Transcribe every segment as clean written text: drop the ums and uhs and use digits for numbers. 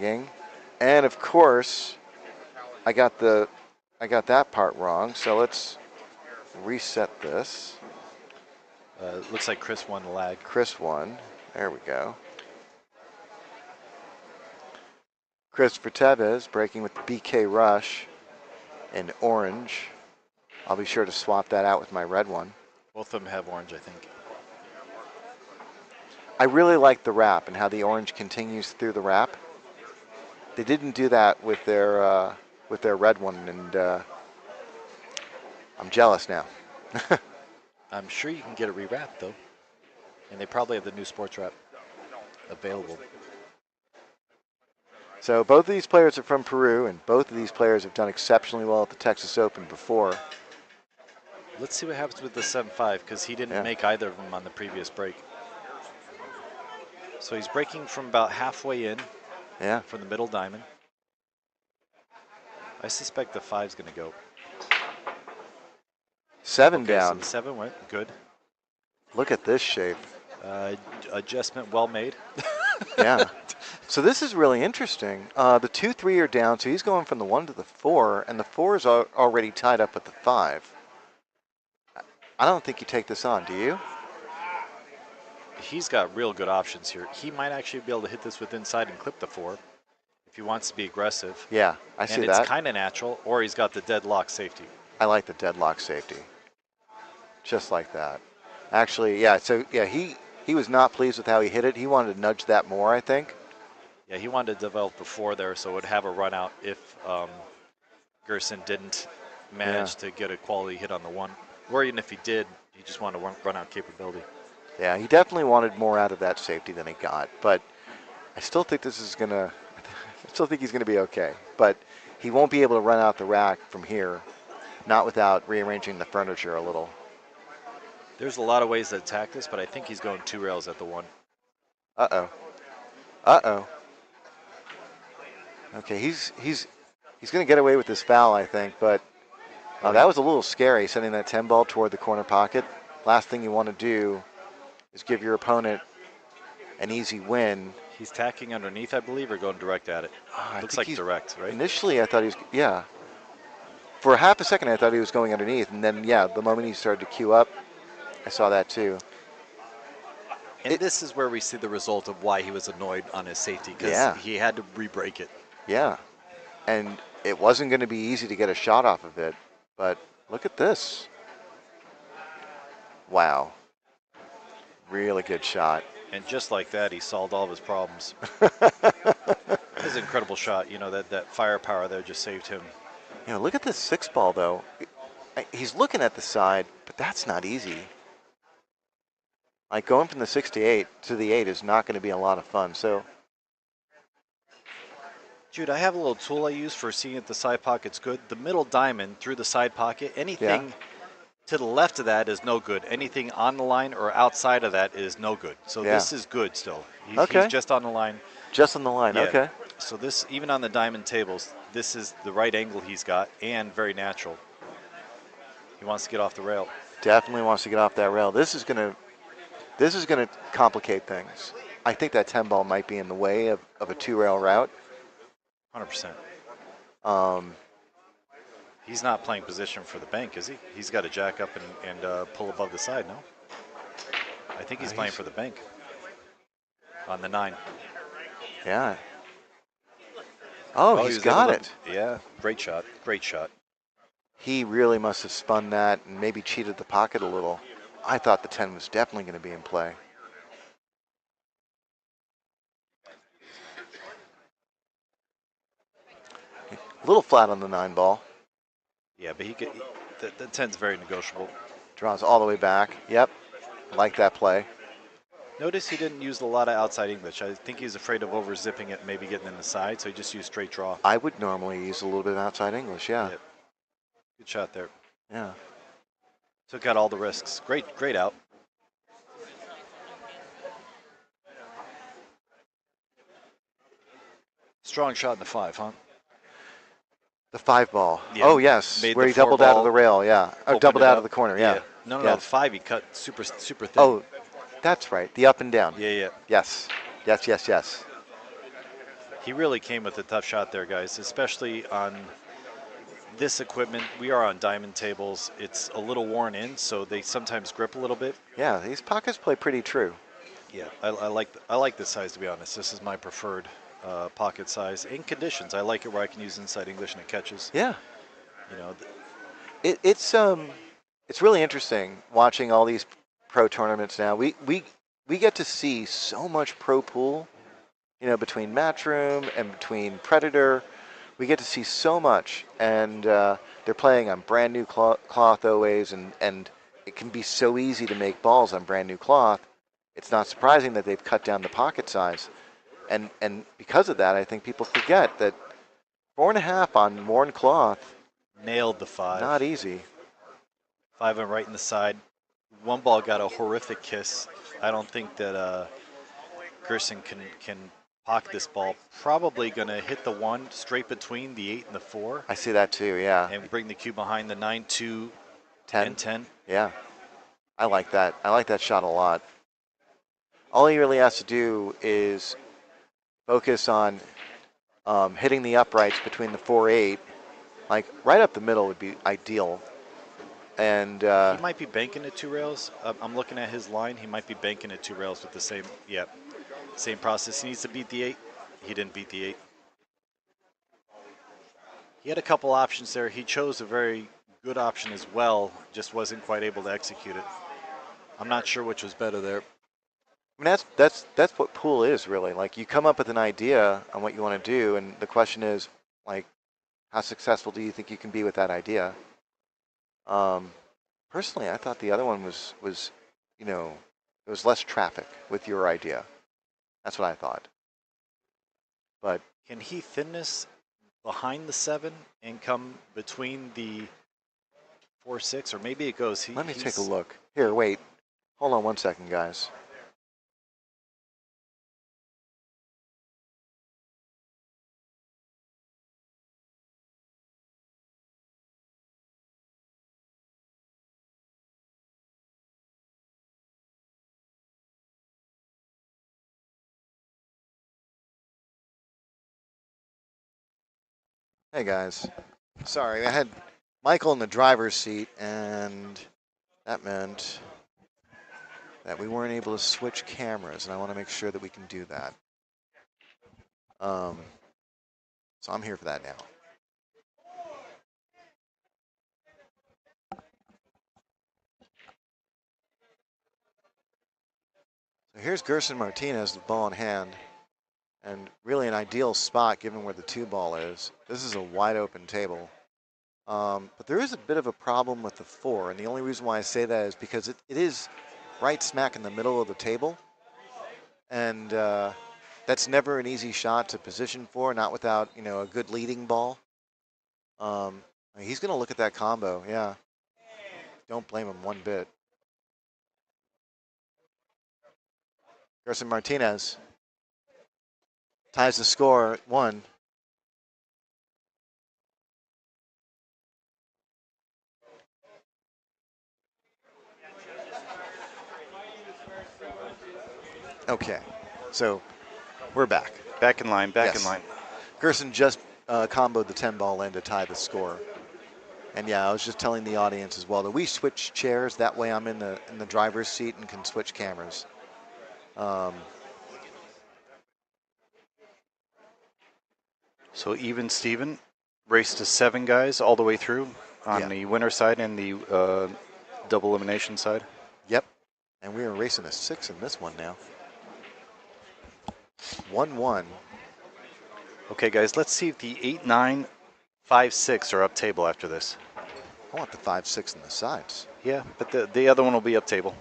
And of course, I got that part wrong. So let's reset this. Looks like Chris won the lag. Chris won. There we go. Cristopher Tevez breaking with the BK Rush in orange. I'll be sure to swap that out with my red one. Both of them have orange, I think. I really like the wrap and how the orange continues through the wrap. They didn't do that with their red one, and I'm jealous now. I'm sure you can get it rewrapped though, and they probably have the new sports wrap available. So both of these players are from Peru, and both of these players have done exceptionally well at the Texas Open before. Let's see what happens with the 7-5, because he didn't make either of them on the previous break. So he's breaking from about halfway in. Yeah. From the middle diamond. I suspect the 5's going to go. 7 down. So the 7 went good. Look at this shape. Adjustment well made. Yeah. So this is really interesting. The 2-3 are down, so he's going from the 1 to the 4, and the 4 is already tied up with the 5. I don't think you take this on, do you? He's got real good options here. He might actually be able to hit this with inside and clip the 4 if he wants to be aggressive. Yeah, I see that. And it's kind of natural, or he's got the deadlock safety. I like the deadlock safety. Just like that. Actually, yeah, so yeah, he was not pleased with how he hit it. He wanted to nudge that more, I think. Yeah, he wanted to develop the 4 there so it would have a run out if Gerson didn't manage to get a quality hit on the 1. Or even if he did, he just wanted to run out capability. Yeah, he definitely wanted more out of that safety than he got, but I still think I still think he's gonna be okay. But he won't be able to run out the rack from here, not without rearranging the furniture a little. There's a lot of ways to attack this, but I think he's going 2 rails at the 1. Uh-oh. Uh-oh. Okay, he's gonna get away with this foul, I think, but that was a little scary, sending that 10 ball toward the corner pocket. Last thing you want to do is give your opponent an easy win. He's tacking underneath, I believe, or going direct at it. Looks like direct, right? Initially, I thought he was, yeah. For a half a second, I thought he was going underneath, and then, yeah, the moment he started to queue up, I saw that too. And this is where we see the result of why he was annoyed on his safety, because he had to re-break it. Yeah, and it wasn't going to be easy to get a shot off of it, but look at this. Wow. Really good shot. And just like that, he solved all of his problems. It was an incredible shot. You know, that firepower there just saved him. You know, look at this 6 ball, though. He's looking at the side, but that's not easy. Like, going from the 68 to the 8 is not going to be a lot of fun, so. Jude, I have a little tool I use for seeing if the side pocket's good. The middle diamond through the side pocket, anything to the left of that is no good. Anything on the line or outside of that is no good. So this is good still. He's just on the line. Just on the line, okay. So this, even on the diamond tables, this is the right angle he's got and very natural. He wants to get off the rail. Definitely wants to get off that rail. This is gonna complicate things. I think that 10 ball might be in the way of a 2-rail route. 100%. He's not playing position for the bank, is he? He's got to jack up and pull above the side, no? I think he's playing for the bank on the 9. Yeah. Oh, he's got it. Yeah, great shot, great shot. He really must have spun that and maybe cheated the pocket a little. I thought the 10 was definitely going to be in play. A little flat on the 9 ball. Yeah, but the 10's very negotiable. Draws all the way back. Yep, like that play. Notice he didn't use a lot of outside English. I think he's afraid of over-zipping it and maybe getting in the side, so he just used straight draw. I would normally use a little bit of outside English, yeah. Yep. Good shot there. Yeah. Took out all the risks. Great out. Strong shot in the 5, huh? The 5 ball. Yeah, oh, yes, where he doubled out of the rail, yeah. Oh, doubled out of the corner, yeah. No, the 5 he cut super thin. Oh, that's right, the up and down. Yeah. Yes. He really came with a tough shot there, guys, especially on this equipment. We are on diamond tables. It's a little worn in, so they sometimes grip a little bit. Yeah, these pockets play pretty true. Yeah, I like this size, to be honest. This is my preferred pocket size in conditions. I like it where I can use inside English and it catches. Yeah. You know, It's really interesting watching all these pro tournaments now. We get to see so much pro pool, between Matchroom and between Predator. We get to see so much, and they're playing on brand new cloth always, and it can be so easy to make balls on brand new cloth. It's not surprising that they've cut down the pocket size, and because of that, I think people forget that 4.5 on worn cloth. nailed the 5. Not easy. 5 and right in the side. One ball got a horrific kiss. I don't think that Gerson can pocket this ball. Probably going to hit the 1 straight between the 8 and the 4. I see that too, yeah. And bring the cue behind the 9, 2, 10. and 10. Yeah. I like that. I like that shot a lot. All he really has to do is focus on hitting the uprights between the 4-8. Like right up the middle would be ideal. And he might be banking at 2 rails. I'm looking at his line. He might be banking at 2 rails with the same process. He needs to beat the 8. He didn't beat the 8. He had a couple options there. He chose a very good option as well, just wasn't quite able to execute it. I'm not sure which was better there. I mean, that's what pool is really. Like you come up with an idea on what you want to do, and the question is, like, how successful do you think you can be with that idea? Personally, I thought the other one was there was less traffic with your idea. That's what I thought. But can he thin this behind the 7 and come between the 4-6, or maybe it goes? Let me take a look. Here, wait. Hold on 1 second, guys. Hey guys, sorry, I had Michael in the driver's seat, and that meant that we weren't able to switch cameras, and I want to make sure that we can do that. So I'm here for that now. So here's Gerson Martinez, the ball in hand. And really an ideal spot given where the 2 ball is. This is a wide open table. But there is a bit of a problem with the 4. And the only reason why I say that is because it is right smack in the middle of the table. And that's never an easy shot to position for, not without, a good leading ball. He's going to look at that combo, yeah. Don't blame him one bit. Gerson Martinez ties the score at 1. Okay, so we're back. Back in line, back Yes. in line. Gerson just comboed the 10 ball in to tie the score. And yeah, I was just telling the audience as well that we switch chairs. That way I'm in the driver's seat and can switch cameras. So even Steven raced to 7 guys all the way through on the winner side and the double elimination side. Yep. And we are racing a 6 in this one now. 1-1. Okay, guys, let's see if the 8, 9, 5, 6 are up table after this. I want the 5-6 in the sides. Yeah, but the other one will be up table.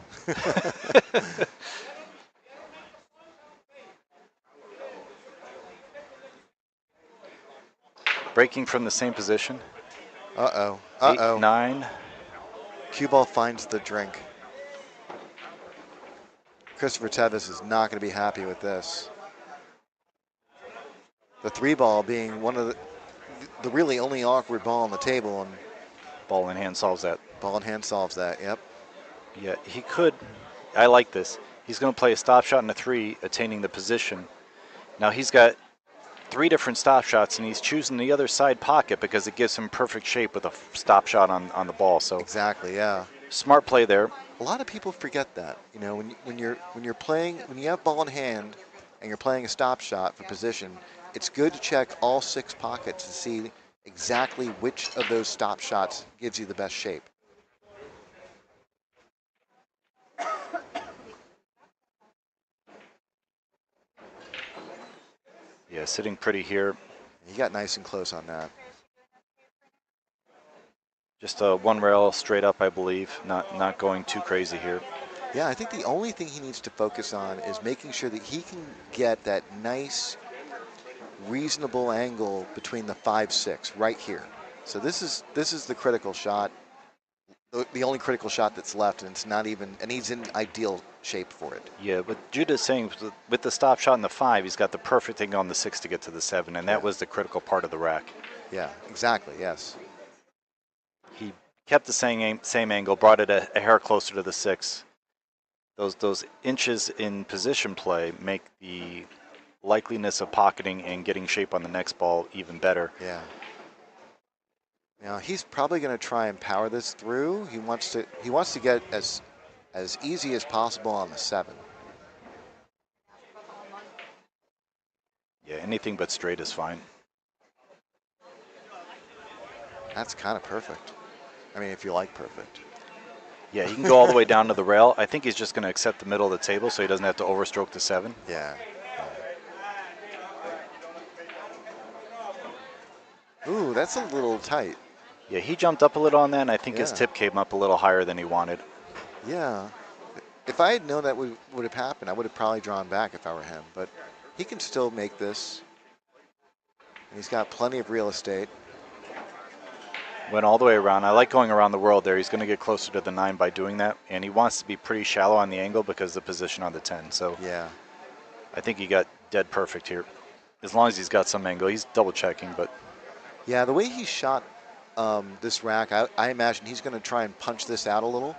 Breaking from the same position. Uh-oh. 8, 9. Cue ball finds the drink. Cristopher Tevez is not going to be happy with this. The 3 ball being one of the really only awkward ball on the table, and Ball in hand solves that. ball in hand solves that, yep. Yeah, he could. I like this. He's going to play a stop shot in a 3, attaining the position. Now he's got 3 different stop shots, and he's choosing the other side pocket because it gives him perfect shape with a stop shot on the ball. So exactly, yeah. smart play there. A lot of people forget that. You know, when you're playing, when you have ball in hand and you're playing a stop shot for position, it's good to check all 6 pockets to see exactly which of those stop shots gives you the best shape. Yeah, sitting pretty here. He got nice and close on that. Just one rail straight up, I believe. Not going too crazy here. Yeah, I think the only thing he needs to focus on is making sure that he can get that nice, reasonable angle between the 5-6 right here. So this is the critical shot, the only critical shot that's left, and it's not even, and he's in ideal shape for it. Yeah, but Judah's saying with the stop shot in the 5, he's got the perfect angle on the 6 to get to the 7, and that was the critical part of the rack. Yeah, exactly, yes. He kept the same angle, brought it a hair closer to the 6. Those inches in position play make the likeliness of pocketing and getting shape on the next ball even better. Yeah. Now he's probably going to try and power this through. He wants to get as easy as possible on the 7. Yeah, anything but straight is fine. That's kind of perfect. I mean, if you like perfect. Yeah, he can go all the way down to the rail. I think he's just going to accept the middle of the table so he doesn't have to overstroke the 7. Yeah. Ooh, that's a little tight. Yeah, he jumped up a little on that, and I think his tip came up a little higher than he wanted. Yeah. If I had known that would have happened, I would have probably drawn back if I were him. But he can still make this. And he's got plenty of real estate. Went all the way around. I like going around the world there. He's going to get closer to the 9 by doing that, and he wants to be pretty shallow on the angle because of the position on the 10. So yeah, I think he got dead perfect here. As long as he's got some angle. He's double checking, but yeah, the way he shot this rack, I imagine he's going to try and punch this out a little.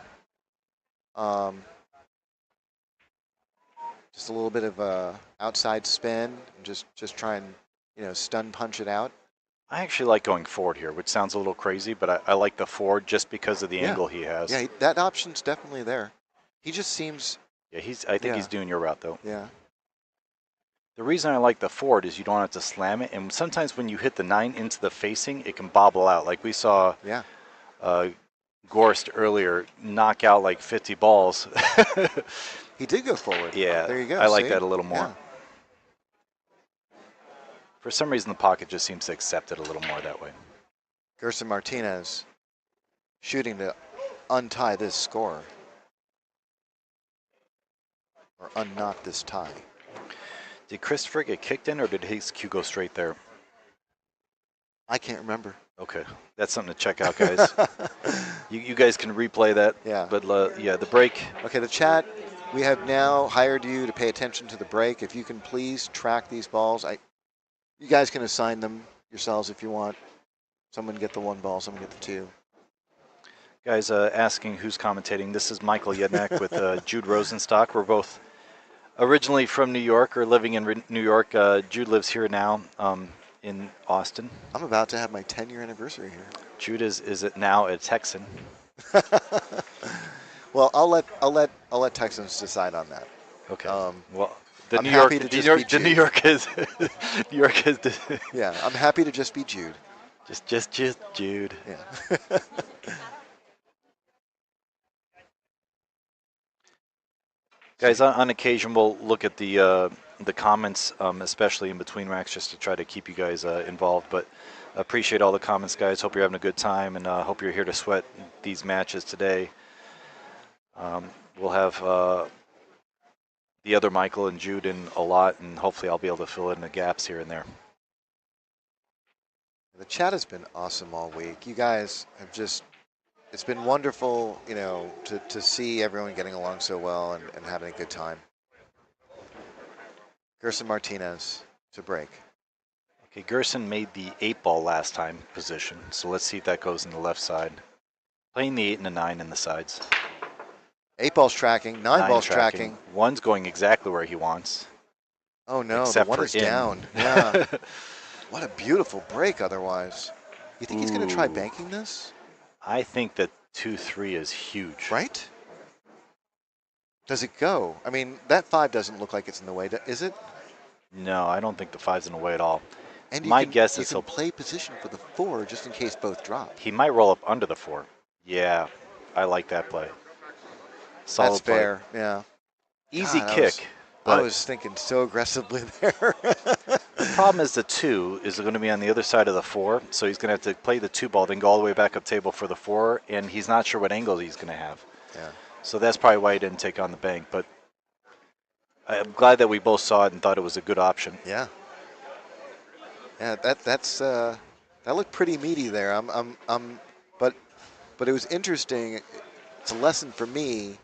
Just a little bit of a outside spin, just try and stun punch it out. I actually like going forward here, which sounds a little crazy, but I like the forward just because of the angle he has. Yeah, that option's definitely there. He just seems. Yeah, I think he's doing your route though. Yeah. The reason I like the forward is you don't have to slam it, and sometimes when you hit the 9 into the facing, it can bobble out. Like we saw Gorst earlier knock out like 50 balls. He did go forward. Yeah, there you go. I like that a little more. Yeah. For some reason, the pocket just seems to accept it a little more that way. Gerson Martinez shooting to untie this score or unknot this tie. Did Christopher get kicked in, or did his cue go straight there? I can't remember. Okay, that's something to check out, guys. you guys can replay that. Yeah. But yeah, the break. Okay, the chat. We have now hired you to pay attention to the break. If you can please track these balls. You guys can assign them yourselves if you want. Someone get the 1 ball, someone get the 2. Guys, asking who's commentating. This is Michael Yednak with Jude Rosenstock. We're both originally from New York or living in New York. Jude lives here now in Austin. I'm about to have my 10-year anniversary here. Jude is now a Texan. Well, I'll let Texans decide on that. Okay. Well, the I'm New happy York, to the just New York, be the New Jude. York is New York is. Yeah, I'm happy to just be Jude. Just Jude. Yeah. Guys, on occasion we'll look at the comments, especially in between racks, just to try to keep you guys involved. But appreciate all the comments, guys. Hope you're having a good time, and hope you're here to sweat these matches today. We'll have the other Michael and Jude in a lot, and hopefully I'll be able to fill in the gaps here and there. The chat has been awesome all week. You guys have just, it's been wonderful, to see everyone getting along so well and having a good time. Gerson Martinez to break. Okay, Gerson made the 8 ball last time position, so let's see if that goes in the left side. Playing the 8 and the 9 in the sides. 8 ball's tracking, 9 ball's tracking. 1's going exactly where he wants. Oh no, the except one for is in. down. Yeah. What a beautiful break otherwise. You think he's going to try Ooh, banking this? I think that 2-3 is huge. Right? Does it go? I mean, that 5 doesn't look like it's in the way, is it? No, I don't think the 5's in the way at all. And My guess you is can play position for the 4 just in case both drop. he might roll up under the 4. Yeah, I like that play. That's Solid play. fair. Yeah. Easy God, kick, I but was thinking so aggressively there. the problem is the 2 is going to be on the other side of the 4, so he's going to have to play the 2 ball, then go all the way back up table for the 4, and he's not sure what angle he's going to have. Yeah. So that's probably why he didn't take on the bank, but I'm glad that we both saw it and thought it was a good option. Yeah. Yeah, that looked pretty meaty there. But it was interesting. It's a lesson for me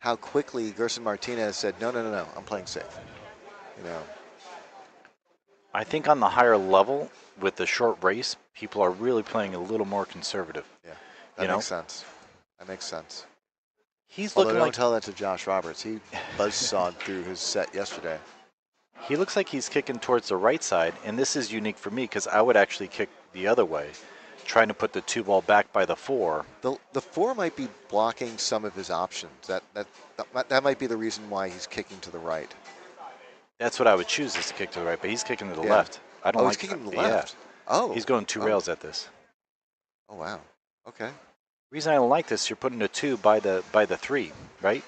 how quickly Gerson Martinez said, no, no, no, no, I'm playing safe. You know. I think on the higher level with the short race, people are really playing a little more conservative. Yeah, that makes sense. That makes sense. He's Although looking don't like tell that to Josh Roberts. He buzzsawed through his set yesterday. he looks like he's kicking towards the right side, and this is unique for me because I would actually kick the other way, trying to put the 2 ball back by the 4. The 4 might be blocking some of his options. That might be the reason why he's kicking to the right. That's what I would choose is to kick to the right, but he's kicking to the Yeah. left. I don't Oh, like. he's kicking to the Yeah, left. Oh. he's going 2 rails at this. Oh wow. Okay. Reason I don't like this, you're putting a 2 by the 3, right?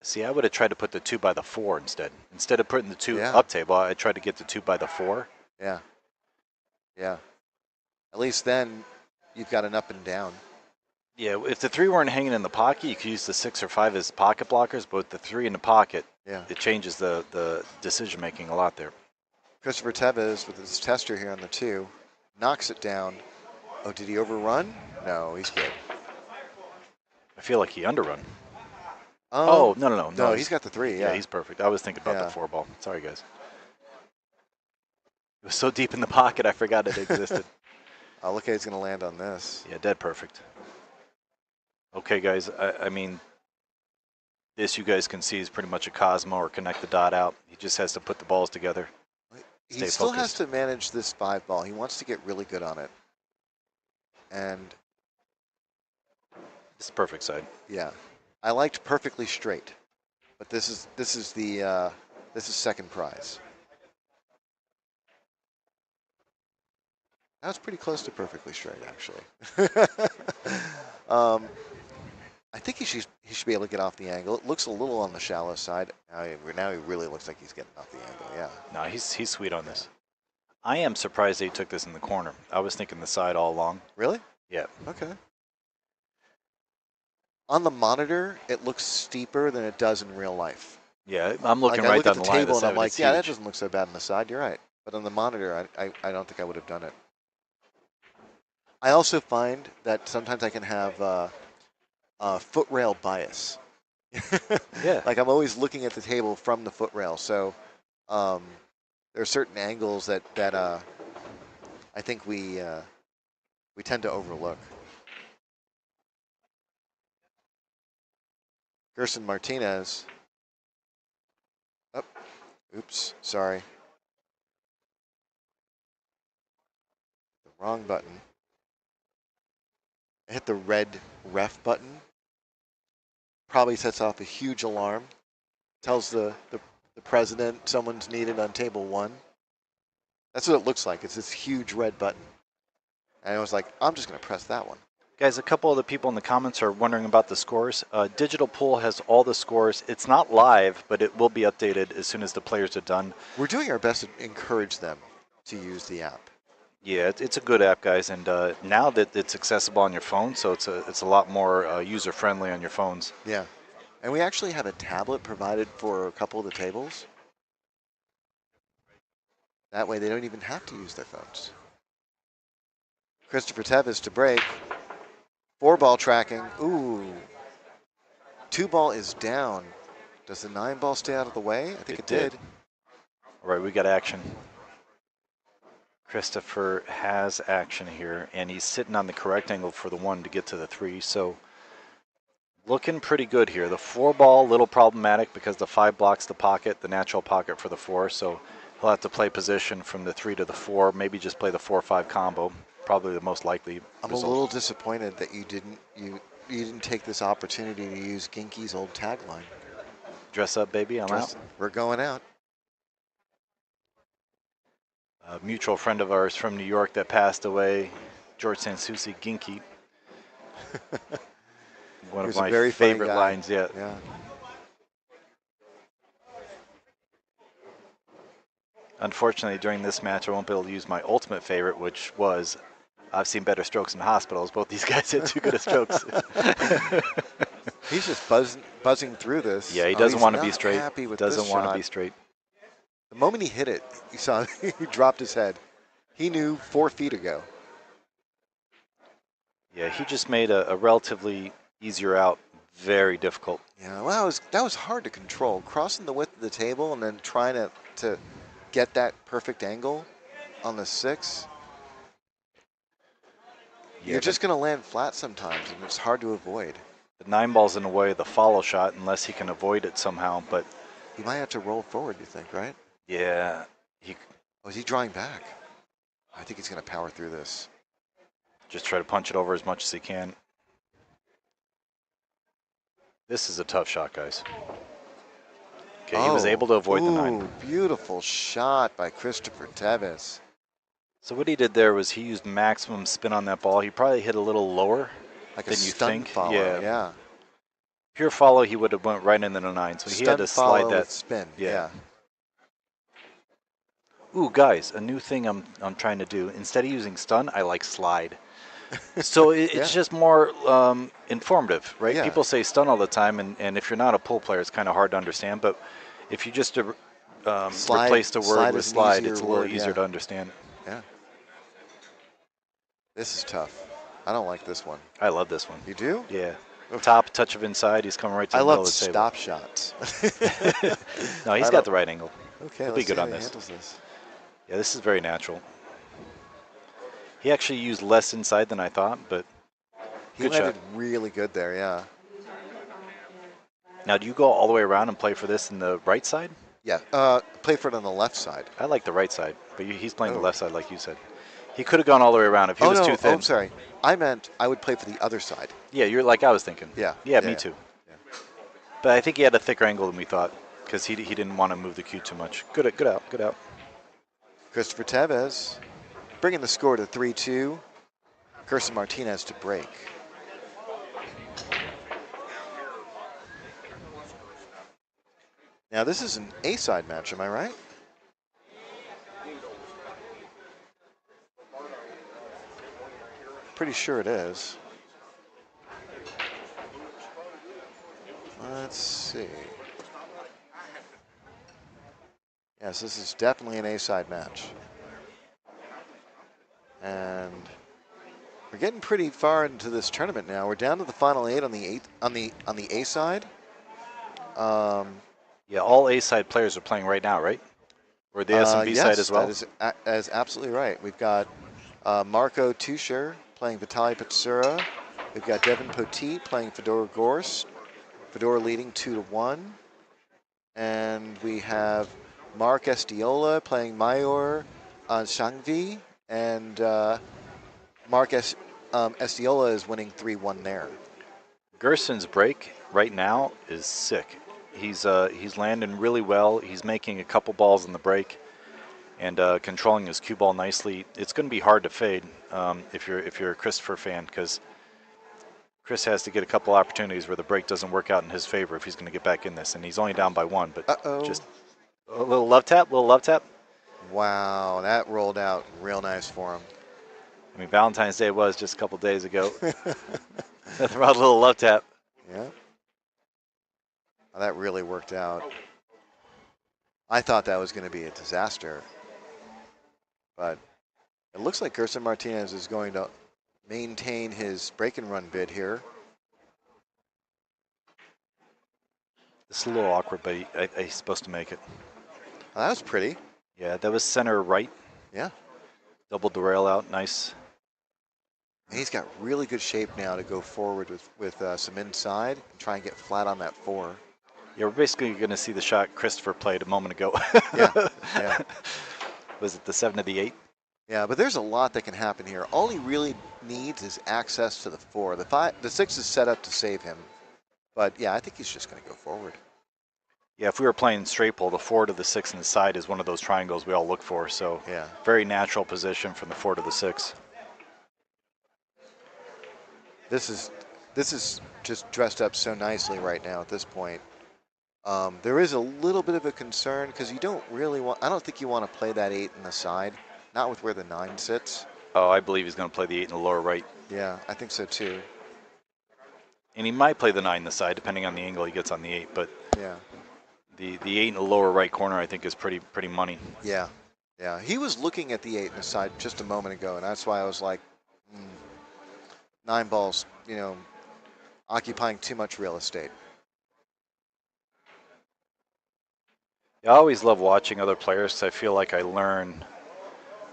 See, I would have tried to put the 2 by the 4 instead. Instead of putting the 2 up table, I tried to get the 2 by the 4. Yeah. Yeah. At least then you've got an up and down. Yeah, if the 3 weren't hanging in the pocket, you could use the 6 or 5 as pocket blockers, but with the 3 in the pocket, it changes the decision making a lot there. Cristopher Tevez with his tester here on the 2, knocks it down. Oh, did he overrun? No, he's good. I feel like he underrun. Oh, no. No, he's got the 3, yeah. Yeah, he's perfect. I was thinking about the 4 ball. Sorry, guys. It was so deep in the pocket, I forgot it existed. Oh, look, he's going to land on this. Yeah, dead perfect. Okay, guys, I mean, this you guys can see is pretty much a Cosmo or connect the dot out. He just has to put the balls together. He still has to manage this 5 ball. He wants to get really good on it. And this is perfect side. Yeah. I liked perfectly straight. But this is second prize. That was pretty close to perfectly straight, actually. I think he should be able to get off the angle. It looks a little on the shallow side. Now he really looks like he's getting off the angle, yeah. No, he's sweet on this. I am surprised that he took this in the corner. I was thinking the side all along. Really? Yeah. Okay. On the monitor, it looks steeper than it does in real life. Yeah, I'm looking right down the the line. table and I'm like, yeah, that doesn't look so bad on the side. You're right. But on the monitor, I don't think I would have done it. I also find that sometimes I can have foot rail bias. Yeah. Like I'm always looking at the table from the foot rail. So there are certain angles that I think we tend to overlook. Gerson Martinez. Oh, oops, sorry. The wrong button. I hit the red ref button. Probably sets off a huge alarm. Tells the president someone's needed on table 1. That's what it looks like. It's this huge red button. And I was like, I'm just going to press that one. Guys, a couple of the people in the comments are wondering about the scores. Digital Pool has all the scores. It's not live, but it will be updated as soon as the players are done. We're doing our best to encourage them to use the app. Yeah, it's a good app, guys, and now that it's accessible on your phone, so it's a lot more user-friendly on your phones. Yeah, and we actually have a tablet provided for a couple of the tables. That way they don't even have to use their phones. Cristopher Tevez to break. 4 ball tracking. Ooh. 2 ball is down. Does the 9 ball stay out of the way? I think it did. All right, we got action. Cristopher has action here, and he's sitting on the correct angle for the 1 to get to the 3. So Looking pretty good here. The 4-ball, little problematic because the 5 blocks the pocket, the natural pocket for the 4. So he'll have to play position from the 3 to the 4. Maybe just play the 4-5 combo. Probably the most likely I'm result. a little disappointed that you didn't take this opportunity to use Ginky's old tagline. Dress up, baby. I'm out. We're going out. A mutual friend of ours from New York that passed away, George Sansusi Ginky. One of my favorite lines yet. Yeah. Unfortunately, during this match, I won't be able to use my ultimate favorite, which was, I've seen better strokes in hospitals. Both these guys had too good of strokes. He's just buzzing through this. Yeah, he doesn't want to be straight. Happy with doesn't this want shot. to be straight. The moment he hit it, you saw he dropped his head. He knew 4 feet ago. Yeah, he just made a relatively easier out very difficult. Yeah, well, that was hard to control. Crossing the width of the table and then trying to get that perfect angle on the 6. Yeah, You're just going to land flat sometimes, and it's hard to avoid. The 9 ball's in the way of the follow shot unless he can avoid it somehow, but... He might have to roll forward, you think, right? Yeah. Oh, is he drawing back? I think he's going to power through this. Just try to punch it over as much as he can. This is a tough shot, guys. Okay, he was able to avoid the 9. Beautiful shot by Cristopher Tevez. So what he did there was he used maximum spin on that ball. He probably hit a little lower like than a you stun think. Follow, yeah. Pure follow, he would have went right into the 9. So he had to slide that spin. Yeah. Ooh, guys, a new thing I'm trying to do. Instead of using stun, I like slide. So it's just more informative, right? Yeah. People say stun all the time, and if you're not a pool player, it's kind of hard to understand. But if you just replace the word with slide, it's a little easier to understand. Yeah. This is tough. I don't like this one. I love this one. You do? Yeah. Top, touch of inside. He's coming right to the middle of the table. I love stop shots. No, he's got the right angle. Okay, He'll let's be good see on how he this. handles this. Yeah, this is very natural. He actually used less inside than I thought, but he landed really good there, yeah. Now, do you go all the way around and play for this in the right side? Yeah, play for it on the left side. I like the right side, but he's playing the left side like you said. He could have gone all the way around if he was too thin. Oh, I'm sorry. I meant I would play for the other side. Yeah, you're like I was thinking. Yeah. Yeah, me too. Yeah. But I think he had a thicker angle than we thought because he didn't want to move the cue too much. Good out. Cristopher Tevez bringing the score to 3-2. Gerson Martinez to break. Now this is an A-side match, am I right? Pretty sure it is. Let's see. Yes, this is definitely an A-side match. And we're getting pretty far into this tournament now. We're down to the final 8 on the A side. Yeah, all A side players are playing right now, right? Or the S and B side as well? Yes, that is absolutely right. We've got Marco Tuscher playing Vitaly Petsura. We've got Devin Poteet playing Fedor Gorst. Fedor leading 2-1. And we have Mark Estiola playing Mayor Shangvi. And Mark Estiola is winning 3-1 there. Gerson's break right now is sick. He's landing really well. He's making a couple balls in the break and controlling his cue ball nicely. It's going to be hard to fade if you're a Cristopher fan because Chris has to get a couple opportunities where the break doesn't work out in his favor if he's going to get back in this. And he's only down by 1, but just a little love tap. Wow, that rolled out real nice for him. I mean, Valentine's Day was just a couple days ago. Nothing wrong with a little love tap. Yeah. Well, that really worked out. I thought that was going to be a disaster. But it looks like Gerson Martinez is going to maintain his break and run bid here. It's a little awkward, but he's supposed to make it. Well, that was pretty. Yeah, that was center right. Yeah. Doubled the rail out, nice. And he's got really good shape now to go forward with some inside and try and get flat on that 4. Yeah, we're basically going to see the shot Cristopher played a moment ago. Yeah, yeah. Was it the 7 to the 8? Yeah, but there's a lot that can happen here. All he really needs is access to the 4. The 6 is set up to save him. But yeah, I think he's just going to go forward. Yeah, if we were playing straight pull, the 4 to the 6 and the side is one of those triangles we all look for. So yeah, very natural position from the 4 to the 6. This is just dressed up so nicely right now at this point. There is a little bit of a concern because you don't really want. I don't think you want to play that 8 in the side, not with where the 9 sits. Oh, I believe he's going to play the 8 in the lower right. Yeah, I think so too. And he might play the 9 in the side depending on the angle he gets on the 8. But yeah, the 8 in the lower right corner I think is pretty money. Yeah, yeah. He was looking at the 8 in the side just a moment ago, and that's why I was like, 9 balls, occupying too much real estate. I always love watching other players because I feel like I learn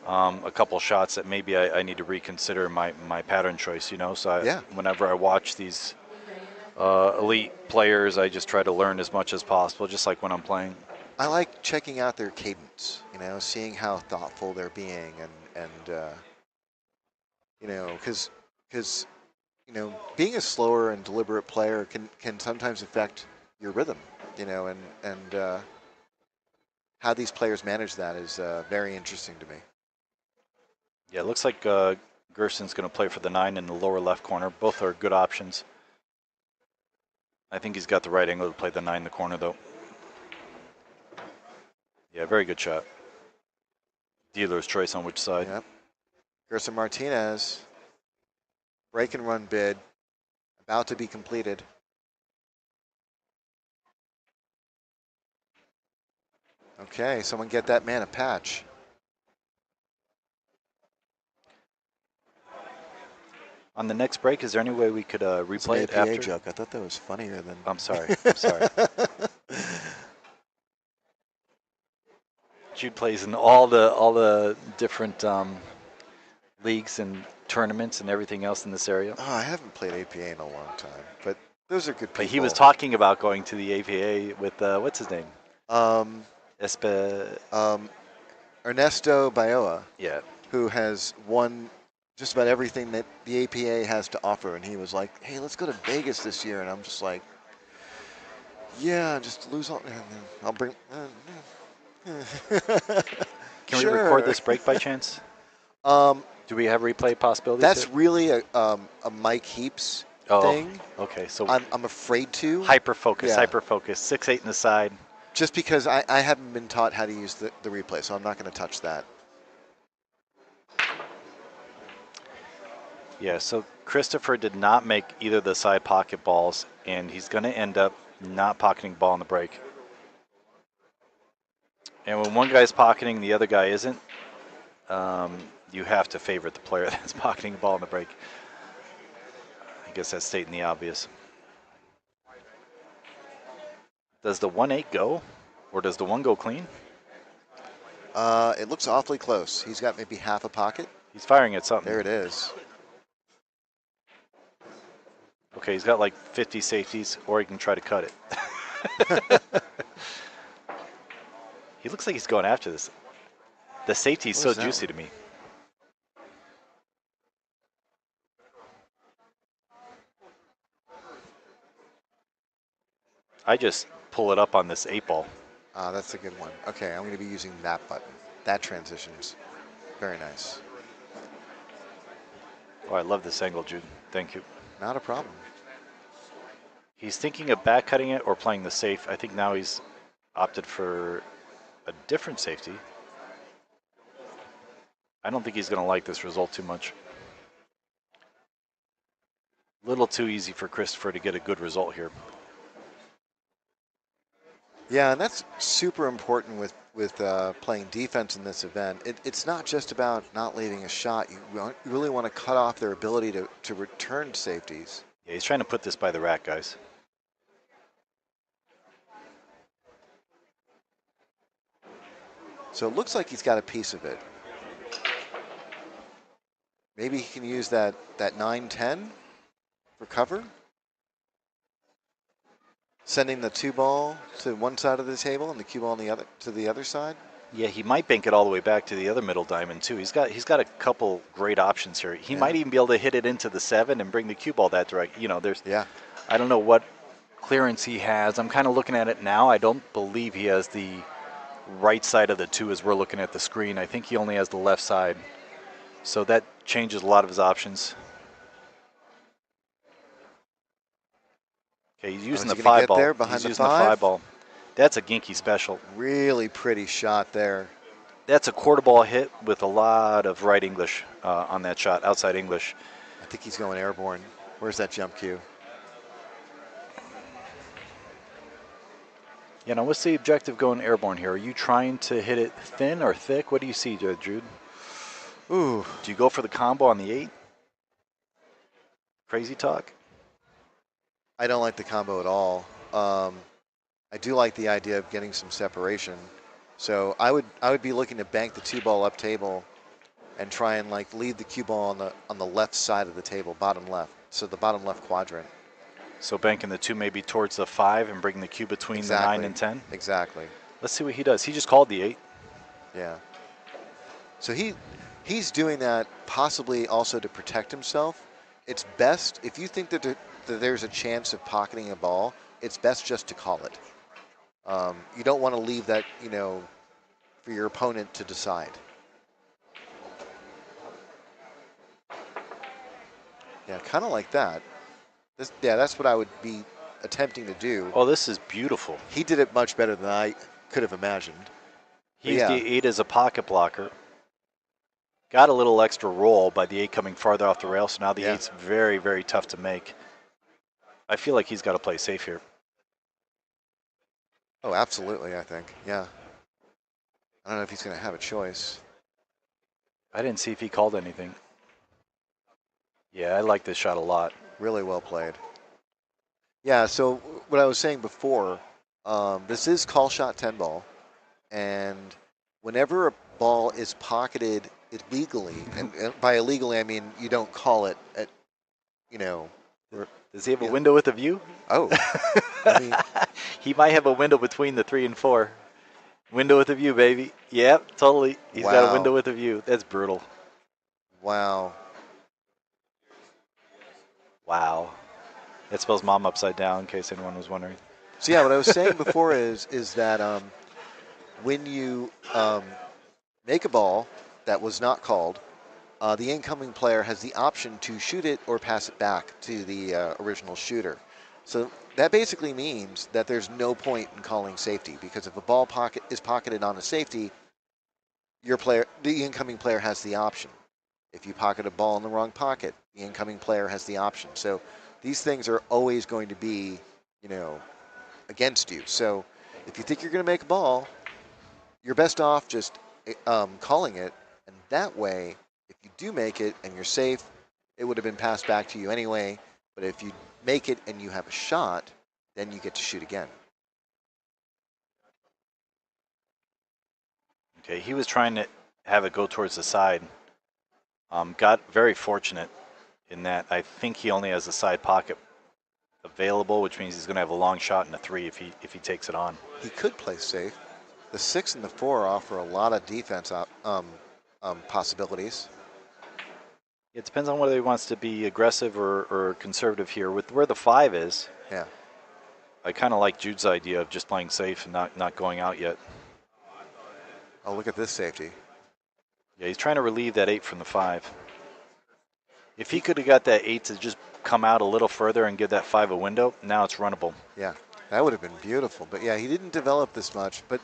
a couple shots that maybe I need to reconsider my pattern choice, So whenever I watch these elite players, I just try to learn as much as possible, just like when I'm playing. I like checking out their cadence, seeing how thoughtful they're being and because being a slower and deliberate player can sometimes affect your rhythm, and how these players manage that is very interesting to me. Yeah, it looks like Gerson's going to play for the 9 in the lower left corner. Both are good options. I think he's got the right angle to play the 9 in the corner, though. Yeah, very good shot. Dealer's choice on which side. Yep. Gerson Martinez, break and run bid, about to be completed. Okay, someone get that man a patch. On the next break, is there any way we could replay it after? Joke. I thought that was funnier than. I'm sorry. I'm sorry. Jude plays in all the different leagues and tournaments and everything else in this area. Oh, I haven't played APA in a long time, but those are good people. But he was talking about going to the APA with what's his name? Ernesto Bayoa. Yeah. Who has won just about everything that the APA has to offer, and he was like, "Hey, let's go to Vegas this year," and I'm just like, "Yeah, just lose all. I'll bring." Can we record this break by chance? Do we have replay possibilities? That's really a Mike Heaps thing. Okay, so I'm afraid to. Hyper focus. 6-8 in the side. Just because I haven't been taught how to use the replay, so I'm not going to touch that. Yeah, so Cristopher did not make either of the side pocket balls, and he's going to end up not pocketing ball on the break. And when one guy's pocketing, the other guy isn't, you have to favorite the player that's pocketing the ball on the break. I guess that's stating the obvious. Does the 1-8 go, or does the 1 go clean? It looks awfully close. He's got maybe half a pocket. He's firing at something. There it is. Okay, he's got like 50 safeties, or he can try to cut it. He looks like he's going after this. The safety is so juicy to me. I just pull it up on this 8 ball. That's a good one. Okay, I'm going to be using that button. That transitions. Very nice. Oh, I love this angle, Jude. Thank you. Not a problem. He's thinking of back cutting it or playing the safe. I think now he's opted for a different safety. I don't think he's going to like this result too much. A little too easy for Cristopher to get a good result here. Yeah, and that's super important with playing defense in this event. It's not just about not leaving a shot. You really want to cut off their ability to return safeties. Yeah, he's trying to put this by the rack, guys. So it looks like he's got a piece of it. Maybe he can use that 9-10 for cover. Sending the 2 ball to one side of the table and the cue ball on the other to the other side. Yeah, he might bank it all the way back to the other middle diamond too. He's got a couple great options here. He might even be able to hit it into the 7 and bring the cue ball that direction. You know, there's I don't know what clearance he has. I'm kind of looking at it now. I don't believe he has the right side of the 2 as we're looking at the screen. I think he only has the left side. So that changes a lot of his options. Okay, he's using the 5 ball. There behind he's the using 5? the 5 ball. That's a Ginky special. Really pretty shot there. That's a quarter ball hit with a lot of right English on that shot, outside English. I think he's going airborne. Where's that jump cue? You know, what's the objective going airborne here? Are you trying to hit it thin or thick? What do you see, Jude? Ooh. Do you go for the combo on the 8? Crazy talk? I don't like the combo at all. I do like the idea of getting some separation. So I would be looking to bank the 2 ball up table and try and like leave the cue ball on the left side of the table, bottom left. So the bottom left quadrant. So banking the 2 maybe towards the 5 and bringing the cue between the 9 and 10? Exactly. Let's see what he does. He just called the 8. Yeah. So he's doing that possibly also to protect himself. It's best, if you think that there's a chance of pocketing a ball, it's best just to call it. You don't want to leave that, for your opponent to decide. Yeah, kind of like that. That's what I would be attempting to do. Oh, this is beautiful. He did it much better than I could have imagined. He used the 8 as a pocket blocker. Got a little extra roll by the 8 coming farther off the rail, so now the 8's very, very tough to make. I feel like he's got to play safe here. Oh, absolutely, I think. Yeah. I don't know if he's going to have a choice. I didn't see if he called anything. Yeah, I like this shot a lot. Really well played. Yeah, so what I was saying before, this is call shot 10 ball, and whenever a ball is pocketed illegally, and by illegally I mean you don't call it at, Does he have a window with a view? Oh. I mean, he might have a window between the 3 and 4. Window with a view, baby. Yep, totally. He's got a window with a view. That's brutal. Wow. Wow. That spells mom upside down, in case anyone was wondering. So yeah, what I was saying before is that when you make a ball that was not called, the incoming player has the option to shoot it or pass it back to the original shooter. So that basically means that there's no point in calling safety, because if a ball is pocketed on a safety, the incoming player has the option. If you pocket a ball in the wrong pocket, the incoming player has the option. So these things are always going to be, against you. So if you think you're going to make a ball, you're best off just calling it, and that way, if you do make it and you're safe, it would have been passed back to you anyway. But if you make it and you have a shot, then you get to shoot again. Okay, he was trying to have it go towards the side. Got very fortunate in that I think he only has the side pocket available, which means he's going to have a long shot and a 3 if he takes it on. He could play safe. The 6 and the 4 offer a lot of defense possibilities. It depends on whether he wants to be aggressive or conservative here. With where the 5 is, yeah, I kind of like Jude's idea of just playing safe and not going out yet. Oh, look at this safety. Yeah, he's trying to relieve that 8 from the 5. If he could have got that 8 to just come out a little further and give that 5 a window, now it's runnable. Yeah, that would have been beautiful. But yeah, he didn't develop this much. But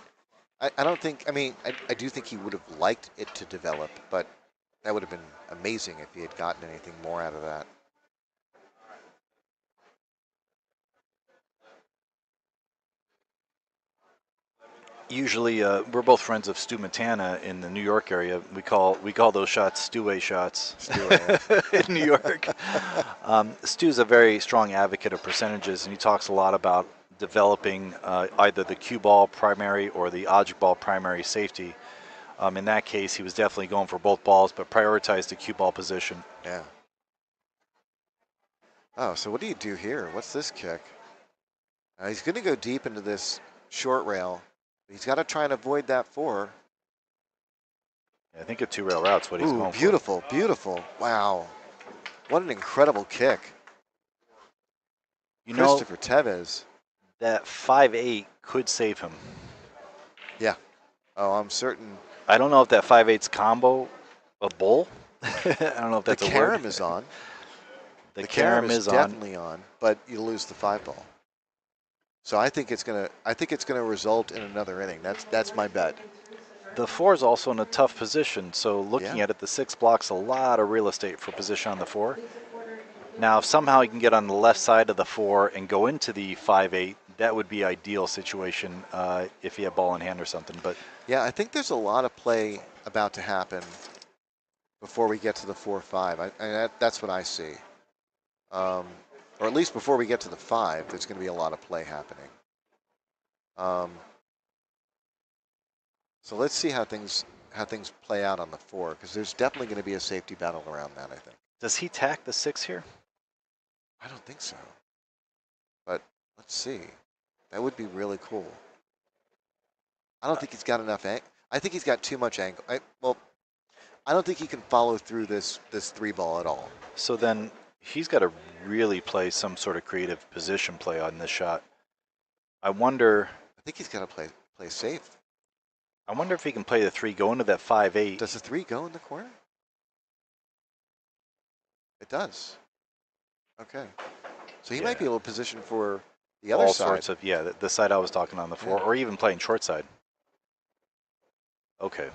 I don't think, I do think he would have liked it to develop, but that would have been amazing if he had gotten anything more out of that. Usually, we're both friends of Stu Matana in the New York area. We call those shots Stu-way shots in New York. Stu's a very strong advocate of percentages, and he talks a lot about developing either the cue ball primary or the object ball primary safety. In that case, he was definitely going for both balls, but prioritized the cue ball position. Yeah. Oh, so what do you do here? What's this kick? He's going to go deep into this short rail. He's got to try and avoid that 4. I think a 2-rail route's what he's going for. Beautiful, beautiful. Wow. What an incredible kick. You Cristopher know, Tevez. that 5-8 could save him. Yeah. Oh, I'm certain. I don't know if that 5-8's combo a bull. I don't know if that's a word. The carom is on. The carom is definitely on, but you lose the 5 ball. So I think it's gonna result in another inning. That's my bet. The 4 is also in a tough position. So looking at it, the 6 blocks a lot of real estate for position on the 4. Now, if somehow he can get on the left side of the 4 and go into the 5-8, that would be ideal situation if he had ball in hand or something. But yeah, I think there's a lot of play about to happen before we get to the 4-5. That's what I see. Or at least before we get to the 5, there's going to be a lot of play happening. So let's see how things play out on the 4, because there's definitely going to be a safety battle around that, I think. Does he tack the 6 here? I don't think so. But let's see. That would be really cool. I don't think he's got enough angle. I think he's got too much angle. I don't think he can follow through this 3 ball at all. So then he's got to really play some sort of creative position play on this shot. I wonder. I think he's got to play safe. I wonder if he can play the 3, go into that 5-8. Does the 3 go in the corner? It does. Okay. So he might be able to position for the other side. All sorts of, the side I was talking on the 4, or even playing short side. Okay.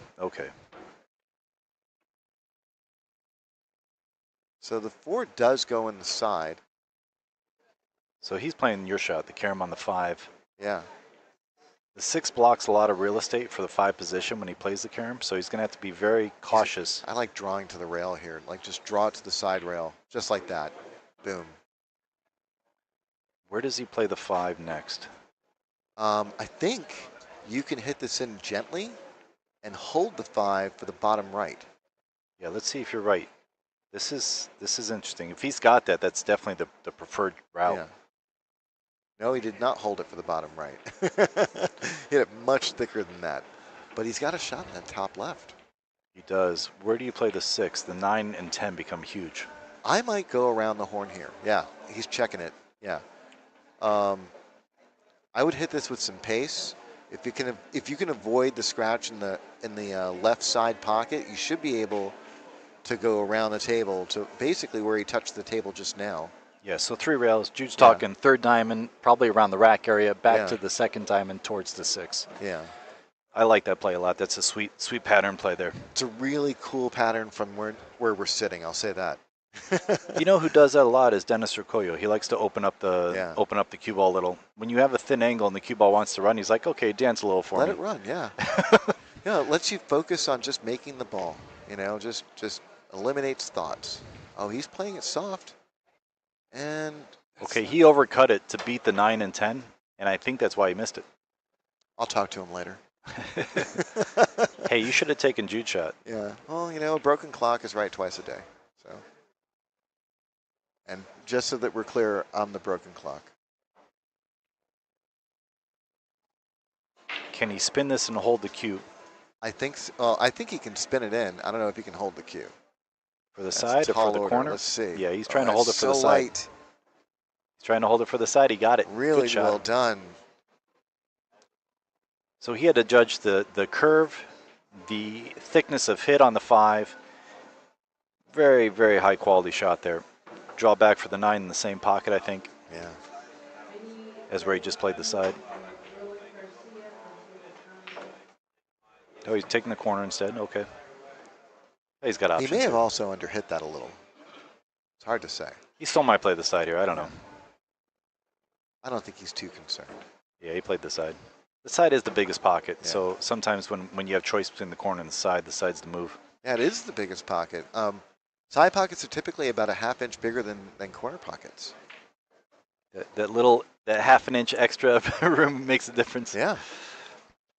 So the 4 does go in the side. So he's playing your shot, the carom on the 5. Yeah. The 6 blocks a lot of real estate for the 5 position when he plays the carom, so he's going to have to be very cautious. I like drawing to the rail here. Like just draw it to the side rail, just like that. Boom. Where does he play the 5 next? I think you can hit this in gently and hold the 5 for the bottom right. Yeah, let's see if you're right. This is interesting. If he's got that, that's definitely the preferred route. Yeah. No, he did not hold it for the bottom right. Hit it much thicker than that. But he's got a shot in the top left. He does. Where do you play the 6? The 9 and 10 become huge. I might go around the horn here. Yeah, he's checking it. Yeah. I would hit this with some pace. If you can avoid the scratch in the left side pocket, you should be able to go around the table to basically where he touched the table just now. Yeah, so 3 rails. Jude's talking 3rd diamond, probably around the rack area, back to the 2nd diamond towards the 6. Yeah. I like that play a lot. That's a sweet pattern play there. It's a really cool pattern from where we're sitting. I'll say that. You know who does that a lot is Dennis Rocoyo. He likes to open up the cue ball a little. When you have a thin angle and the cue ball wants to run, he's like, okay, dance a little for me. Let it run, yeah. It lets you focus on just making the ball. Just eliminates thoughts. Oh, he's playing it soft. And okay, he overcut it to beat the 9 and 10, and I think that's why he missed it. I'll talk to him later. Hey, you should have taken Jude's shot. Yeah. Well, a broken clock is right twice a day. So. And just so that we're clear, I'm the broken clock. Can he spin this and hold the cue? I think he can spin it in. I don't know if he can hold the cue. For the side or for the corner? Let's see. Yeah, he's trying to hold it for the side. Light. He's trying to hold it for the side. He got it. Really Good shot. well done. So he had to judge the curve, the thickness of hit on the 5. Very, very high quality shot there. Draw back for the 9 in the same pocket, I think. Yeah. As where he just played the side. Oh, he's taking the corner instead. Okay. He's got options. He may have also underhit that a little. It's hard to say. He still might play the side here. I don't know. I don't think he's too concerned. Yeah, he played the side. The side is the biggest pocket, so sometimes when you have choice between the corner and the side's the move. Yeah, it is the biggest pocket. Side pockets are typically about a ½ inch bigger than corner pockets. That half an inch extra room makes a difference. Yeah.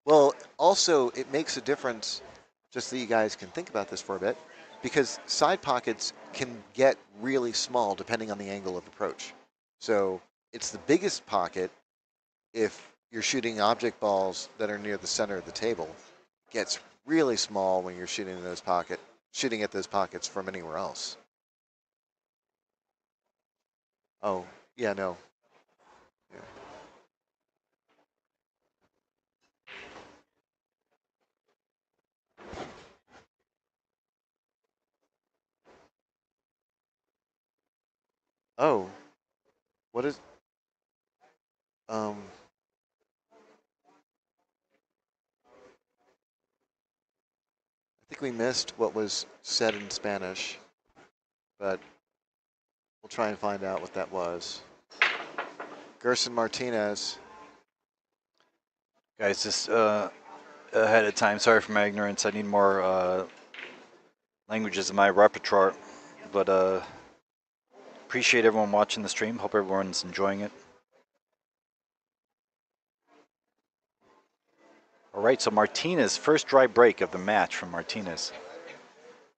Well, also it makes a difference just so you guys can think about this for a bit, because side pockets can get really small depending on the angle of approach. So it's the biggest pocket if you're shooting object balls that are near the center of the table. It gets really small when you're shooting at those pockets from anywhere else. Oh, yeah, no. Yeah. Oh, what is, I think we missed what was said in Spanish, but we'll try and find out what that was. Gerson Martinez. Guys, just ahead of time, sorry for my ignorance. I need more languages in my repertoire, but appreciate everyone watching the stream. Hope everyone's enjoying it. All right, so Martinez, first dry break of the match from Martinez.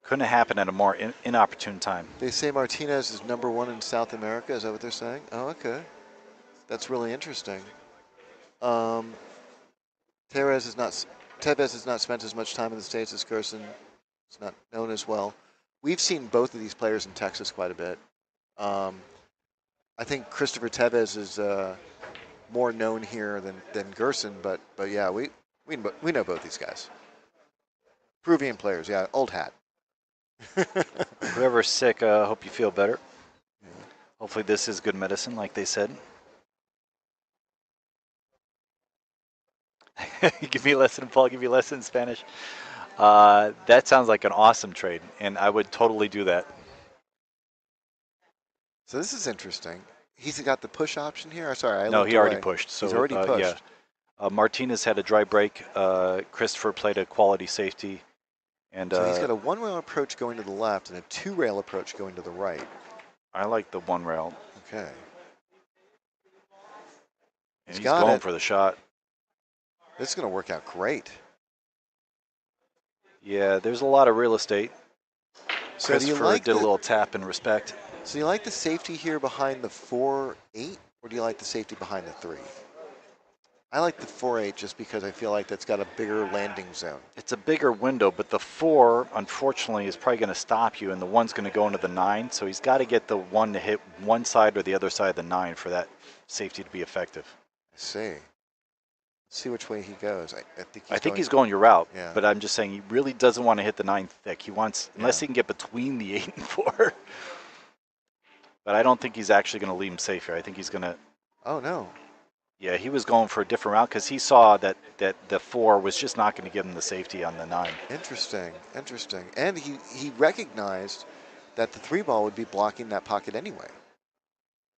Couldn't have happened at a more inopportune time. They say Martinez is #1 in South America. Is that what they're saying? Oh, okay. That's really interesting. Tevez has not spent as much time in the States as Gerson. It's not known as well. We've seen both of these players in Texas quite a bit. I think Cristopher Tevez is more known here than Gerson, but yeah, we know both these guys. Peruvian players, yeah, old hat. Whoever's sick, hope you feel better. Yeah. Hopefully this is good medicine, like they said. Give me a lesson, Paul. Give me a lesson in Spanish. That sounds like an awesome trade, and I would totally do that. So this is interesting. He's got the push option here. Sorry, no, he already pushed. So he's already pushed. Yeah. Martinez had a dry break. Christopher played a quality safety, and so he's got a one-rail approach going to the left and a two-rail approach going to the right. I like the one rail. Okay. And he's going for the shot. This is going to work out great. Yeah, there's a lot of real estate. So Christopher did a little tap in respect. So you like the safety here behind the 4-8, or do you like the safety behind the 3? I like the 4-8 just because I feel like that's got a bigger landing zone. It's a bigger window, but the 4, unfortunately, is probably going to stop you, and the 1's going to go into the 9. So he's got to get the 1 to hit one side or the other side of the 9 for that safety to be effective. I see. Let's see which way he goes. I think he's going your route, yeah. But I'm just saying he really doesn't want to hit the 9 thick. He wants, unless he can get between the 8 and 4. But I don't think he's actually going to leave him safe here. I think he's going to. Oh, no. Yeah, he was going for a different route because he saw that the 4 was just not going to give him the safety on the 9. Interesting, interesting. And he recognized that the 3 ball would be blocking that pocket anyway.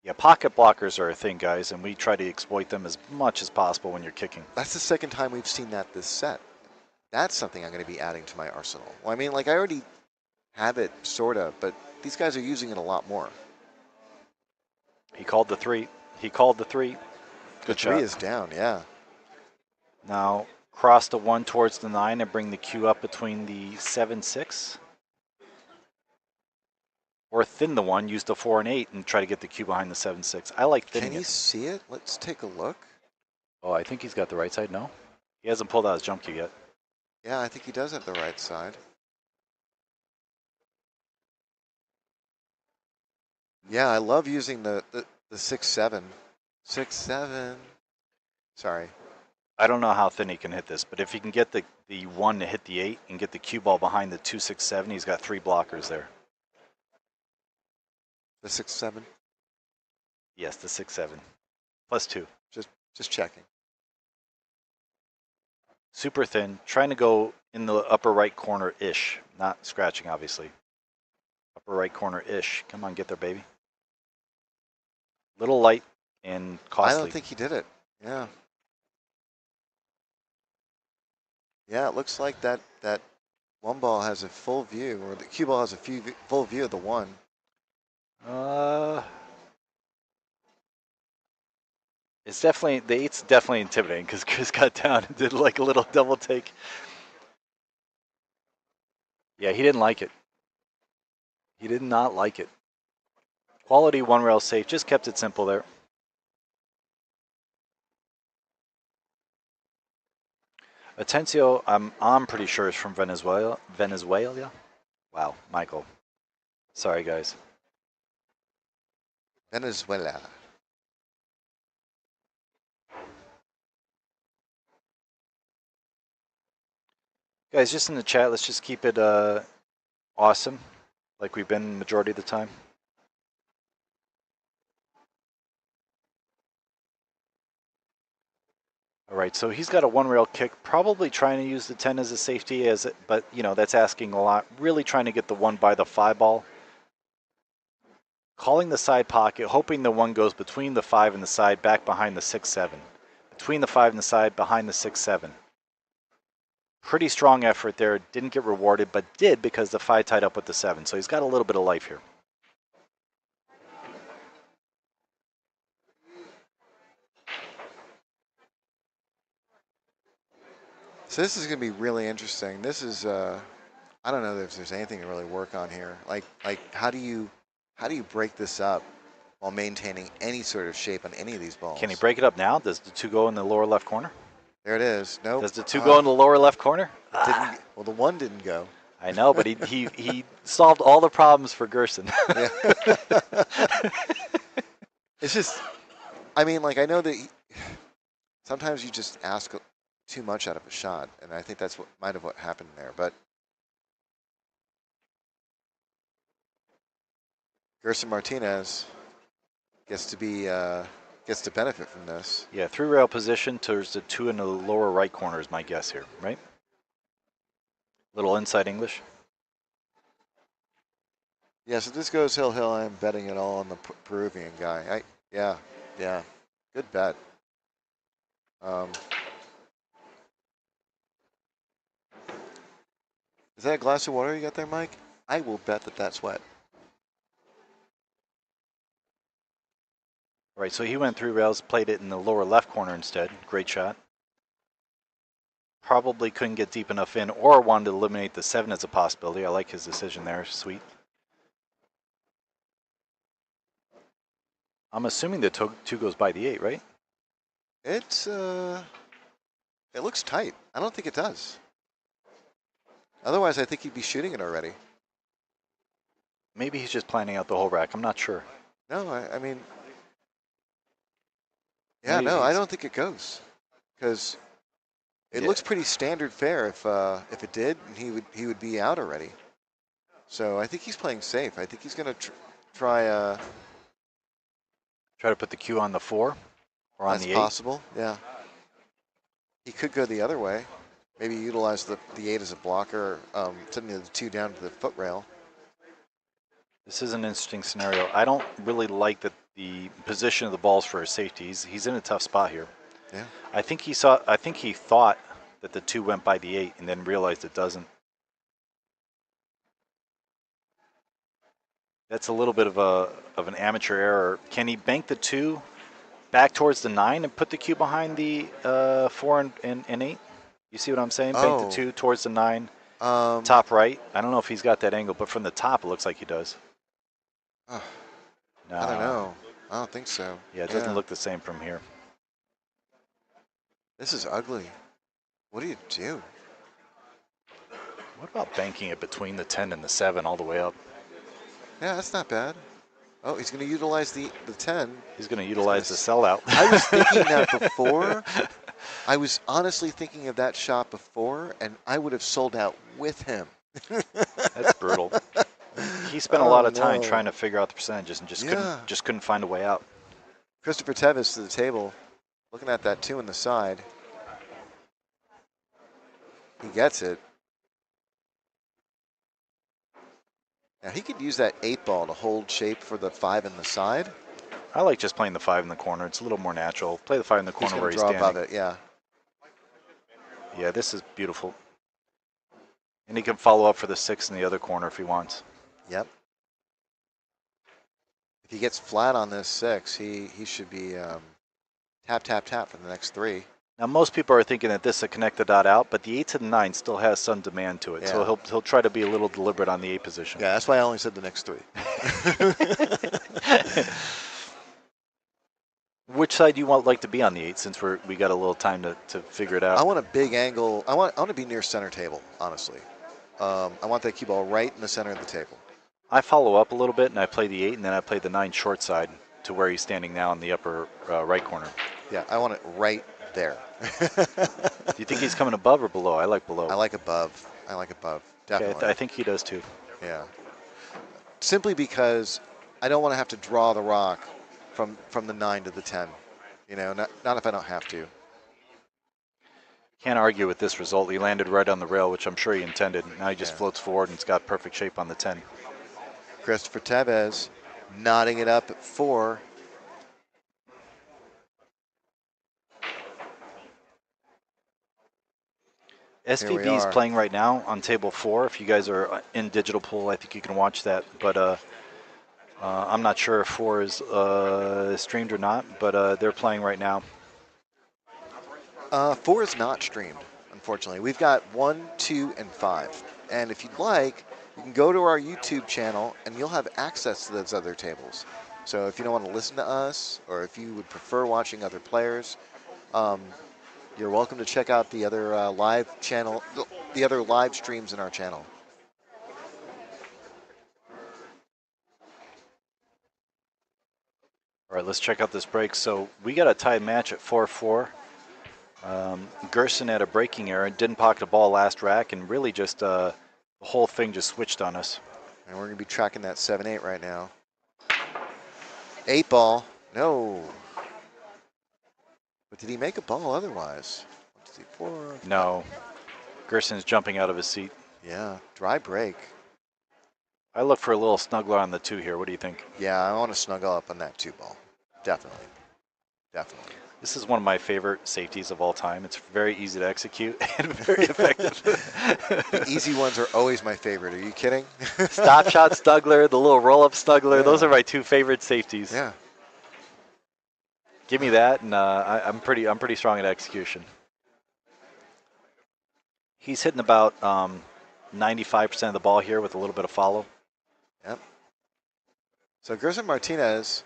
Yeah, pocket blockers are a thing, guys, and we try to exploit them as much as possible when you're kicking. That's the second time we've seen that this set. That's something I'm going to be adding to my arsenal. Well, I mean, like, I already have it, sort of, but these guys are using it a lot more. He called the 3. He called the 3. Good shot. 3 is down, yeah. Now, cross the 1 towards the 9 and bring the cue up between the 7-6. Or thin the 1, use the 4 and 8, and try to get the cue behind the 7-6. I like thinning it. Can you see it? Let's take a look. Oh, I think he's got the right side, no? He hasn't pulled out his jump cue yet. Yeah, I think he does have the right side. Yeah, I love using the 6-7. 6-7. Sorry. I don't know how thin he can hit this, but if he can get the 1 to hit the 8 and get the cue ball behind the 2-6-7, he's got 3 blockers there. The 6-7? Yes, the 6-7. Plus 2. Just checking. Super thin, trying to go in the upper right corner-ish. Not scratching, obviously. Upper right corner-ish. Come on, get there, baby. Little light and costly. I don't think he did it. Yeah. Yeah, it looks like that 1 ball has a full view, or the cue ball has a full view of the 1. It's definitely, the 8's definitely intimidating because Chris got down and did like a little double take. Yeah, he didn't like it. He did not like it. Quality one rail safe, just kept it simple there. Atencio, I'm pretty sure is from Venezuela. Venezuela? Wow, Michael. Sorry, guys. Venezuela. Guys, just in the chat, let's just keep it awesome, like we've been the majority of the time. All right, so he's got a one rail kick, probably trying to use the 10 as a safety, but you know that's asking a lot. Really trying to get the one by the 5 ball. Calling the side pocket, hoping the one goes between the 5 and the side, back behind the 6-7. Between the 5 and the side, behind the 6-7. Pretty strong effort there. Didn't get rewarded, but did because the 5 tied up with the 7. So he's got a little bit of life here. So this is going to be really interesting. This is, I don't know if there's anything to really work on here. Like how do you break this up while maintaining any sort of shape on any of these balls? Can he break it up now? Does the 2 go in the lower left corner? There it is. Nope. Does the 2 go in the lower left corner? Didn't, well, the 1 didn't go. I know, but he solved all the problems for Gerson. Yeah. It's just, I mean, like I know that sometimes you just ask too much out of a shot, and I think that's what might have what happened there. But Gerson Martinez gets to benefit from this. Yeah, 3 rail position towards the 2 in the lower right corner is my guess here, right? Little inside English. Yeah, so this goes hill. I'm betting it all on the Peruvian guy. Yeah, good bet. Is that a glass of water you got there, Mike? I will bet that that's wet. All right, so he went 3 rails, played it in the lower left corner instead. Great shot. Probably couldn't get deep enough in or wanted to eliminate the 7 as a possibility. I like his decision there. Sweet. I'm assuming the 2 goes by the 8, right? It looks tight. I don't think it does. Otherwise, I think he'd be shooting it already. Maybe he's just planning out the whole rack. I'm not sure. No, I mean, yeah, no, I don't think it goes because it looks pretty standard fare. If it did, he would be out already. So I think he's playing safe. I think he's going to try to put the cue on the 4 or on the 8. That's possible. Yeah. He could go the other way. Maybe utilize the 8 as a blocker, sending the 2 down to the foot rail. This is an interesting scenario. I don't really like the position of the balls for his safety. He's in a tough spot here. Yeah. I think he thought that the 2 went by the 8 and then realized it doesn't. That's a little bit of an amateur error. Can he bank the 2 back towards the 9 and put the cue behind the 4 and 8? You see what I'm saying? Bank the 2 towards the 9, top right. I don't know if he's got that angle, but from the top it looks like he does. No. I don't know. I don't think so. Yeah, it doesn't look the same from here. This is ugly. What do you do? What about banking it between the 10 and the 7 all the way up? Yeah, that's not bad. Oh, he's going to utilize the 10. He's going to utilize the sellout. I was thinking that before. I was honestly thinking of that shot before, and I would have sold out with him. That's brutal. He spent a lot of time trying to figure out the percentages and just couldn't find a way out. Cristopher Tevez to the table, looking at that 2 in the side. He gets it. Now he could use that 8 ball to hold shape for the 5 in the side. I like just playing the 5 in the corner. It's a little more natural. Play the 5 in the corner where he's standing. Above it, yeah. Yeah, this is beautiful. And he can follow up for the 6 in the other corner if he wants. Yep. If he gets flat on this 6, he should be tap, tap, tap for the next 3. Now, most people are thinking that this is a connect the dot out, but the 8 to the 9 still has some demand to it. Yeah. So he'll try to be a little deliberate on the 8 position. Yeah, that's why I only said the next 3. Which side do you like to be on the 8 since we got a little time to figure it out? I want a big angle. I want to be near center table, honestly. I want that cue ball right in the center of the table. I follow up a little bit, and I play the 8, and then I play the 9 short side to where he's standing now in the upper right corner. Yeah, I want it right there. Do you think he's coming above or below? I like below. I like above. I like above. Definitely. Okay, I think he does too. Yeah. Simply because I don't want to have to draw the rock from the 9 to the 10. You know, not if I don't have to. Can't argue with this result. He landed right on the rail, which I'm sure he intended. Now he just floats forward and it's got perfect shape on the 10. Cristopher Tevez knotting it up at 4. SVB is playing right now on table 4. If you guys are in digital pool, I think you can watch that. But I'm not sure if 4 is streamed or not, but they're playing right now. 4 is not streamed, unfortunately. We've got 1, 2, and 5. And if you'd like, you can go to our YouTube channel and you'll have access to those other tables. So if you don't want to listen to us, or if you would prefer watching other players, you're welcome to check out the other live channel, the other live streams in our channel. All right, let's check out this break. So we got a tied match at 4-4. Gerson had a breaking error and didn't pocket a ball last rack, and really just the whole thing just switched on us. And we're going to be tracking that 7-8 right now. 8 ball, no. But did he make a ball otherwise? 1, 2, 3, 4. No. Gerson's jumping out of his seat. Yeah, dry break. I look for a little snuggler on the 2 here. What do you think? Yeah, I want to snuggle up on that 2 ball. Definitely. Definitely. This is one of my favorite safeties of all time. It's very easy to execute and very effective. The easy ones are always my favorite. Are you kidding? Stop shot snuggler, the little roll up snuggler. Yeah. Those are my 2 favorite safeties. Yeah. Give me that, and I'm pretty strong at execution. He's hitting about 95% of the ball here with a little bit of follow. Yep. So Gerson Martinez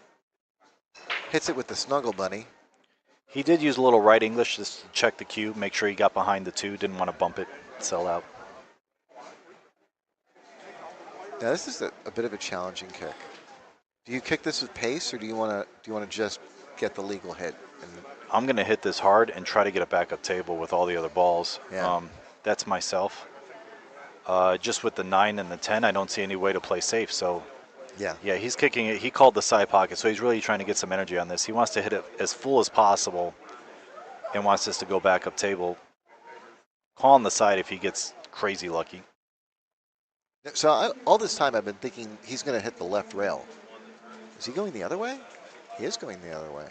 hits it with the snuggle bunny. He did use a little right English just to check the cue, make sure he got behind the 2, didn't want to bump it, sell out. Now this is a bit of a challenging kick. Do you kick this with pace, or do you want to just get the legal hit? I'm going to hit this hard and try to get it back up table with all the other balls. Yeah. That's myself. Just with the 9 and the 10, I don't see any way to play safe. So, yeah, he's kicking it. He called the side pocket, so he's really trying to get some energy on this. He wants to hit it as full as possible and wants this to go back up table. Call on the side if he gets crazy lucky. So all this time I've been thinking he's going to hit the left rail. Is he going the other way? He is going the other way.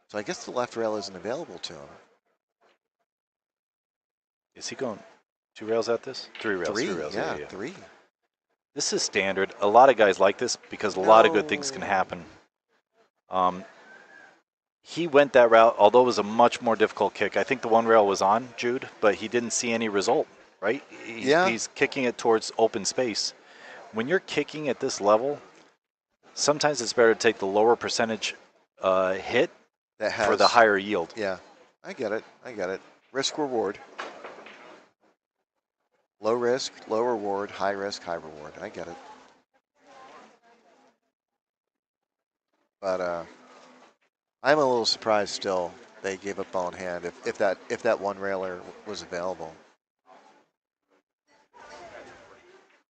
So I guess the left rail isn't available to him. Is he going 2 rails at this? 3 rails. 3 rails. Yeah, 3. This is standard. A lot of guys like this because a lot of good things can happen. He went that route, although it was a much more difficult kick. I think the 1 rail was on, Jude, but he didn't see any result, right? He's kicking it towards open space. When you're kicking at this level, sometimes it's better to take the lower percentage hit for the higher yield. Yeah, I get it. Risk reward. Low risk, low reward, high risk, high reward. I get it. But I'm a little surprised still they gave up ball in hand if that 1 railer was available.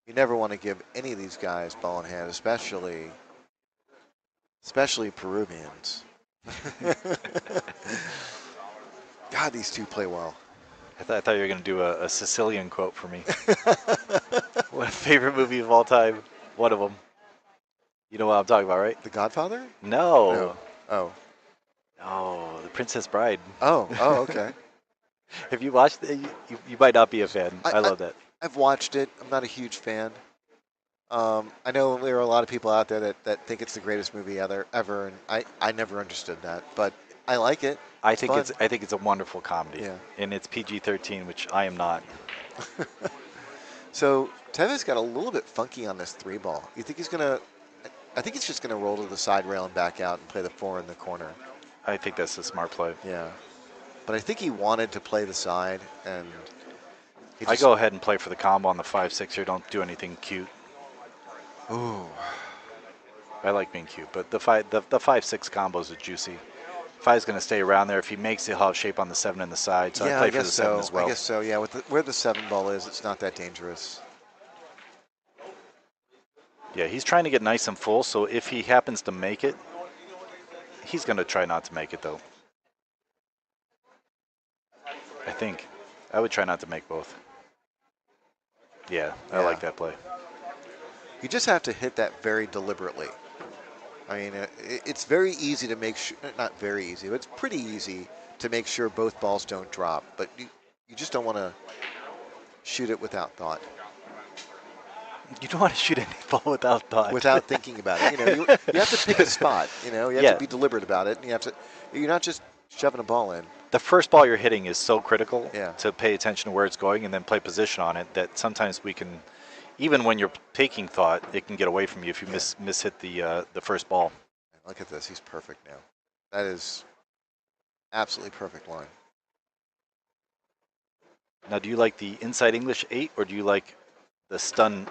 You never want to give any of these guys ball in hand, especially Peruvians. God, these 2 play well. I thought you were going to do a Sicilian quote for me. What favorite movie of all time? One of them. You know what I'm talking about, right? The Godfather? No. Oh. Oh, The Princess Bride. Oh, okay. Have you watched it? You might not be a fan. I love that. I've watched it. I'm not a huge fan. I know there are a lot of people out there that think it's the greatest movie ever, and I never understood that. But I like it. I It's think fun. it's a wonderful comedy, Yeah. and it's PG-13, which I am not. So Tevez got a little bit funky on this 3-ball. You think he's gonna? I think he's just gonna roll to the side rail and back out and play the 4 in the corner. I think that's a smart play. Yeah. But I think he wanted to play the side, and he I just. go ahead and play for the combo on the 5-6 here. Don't do anything cute. Ooh. I like being cute, but the 5-6 combos are juicy. 5's going to stay around there. If he makes it, he'll have shape on the 7 and the side. So Yeah, I play I for guess the 7 so. as well. I guess so. Yeah, with where the 7-ball is, it's not that dangerous. Yeah, he's trying to get nice and full. So if he happens to make it, he's going to try not to make it though. I think I would try not to make both. Yeah, I like that play. You just have to hit that very deliberately. I mean, it's very easy to make sure, not very easy, but it's pretty easy to make sure both balls don't drop. But you just don't want to shoot it without thought. You don't want to shoot any ball without thought. Without thinking about it. You know, you have to pick a spot. You know, you have to be deliberate about it. And you have to, you're not just shoving a ball in. The first ball you're hitting is so critical Yeah. to pay attention to where it's going and then play position on it that sometimes we can, even when you're taking thought, it can get away from you if you mishit the first ball. Look at this. He's perfect now. That is absolutely perfect line. Now, do you like the inside English 8 or do you like the stun,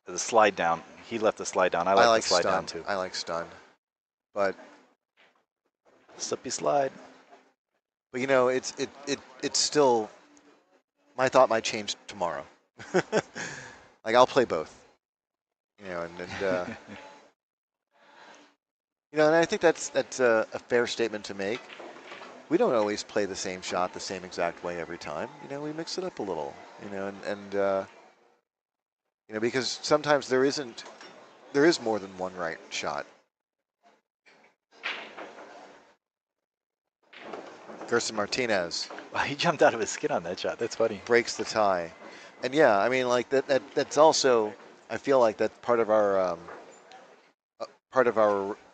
the slide down? He left the slide down. I like the slide stun. down too. I like stun. But Slippy slide. But you know, it's still. My thought might change tomorrow. Like I'll play both. You know, and you know, and I think that's a fair statement to make. We don't always play the same shot the same exact way every time. You know, we mix it up a little. You know, and you know, because sometimes there is more than one right shot. Gerson Martinez. Wow, he jumped out of his skin on that shot. That's funny. Breaks the tie. And yeah, I mean, like that's also, I feel like that's part of our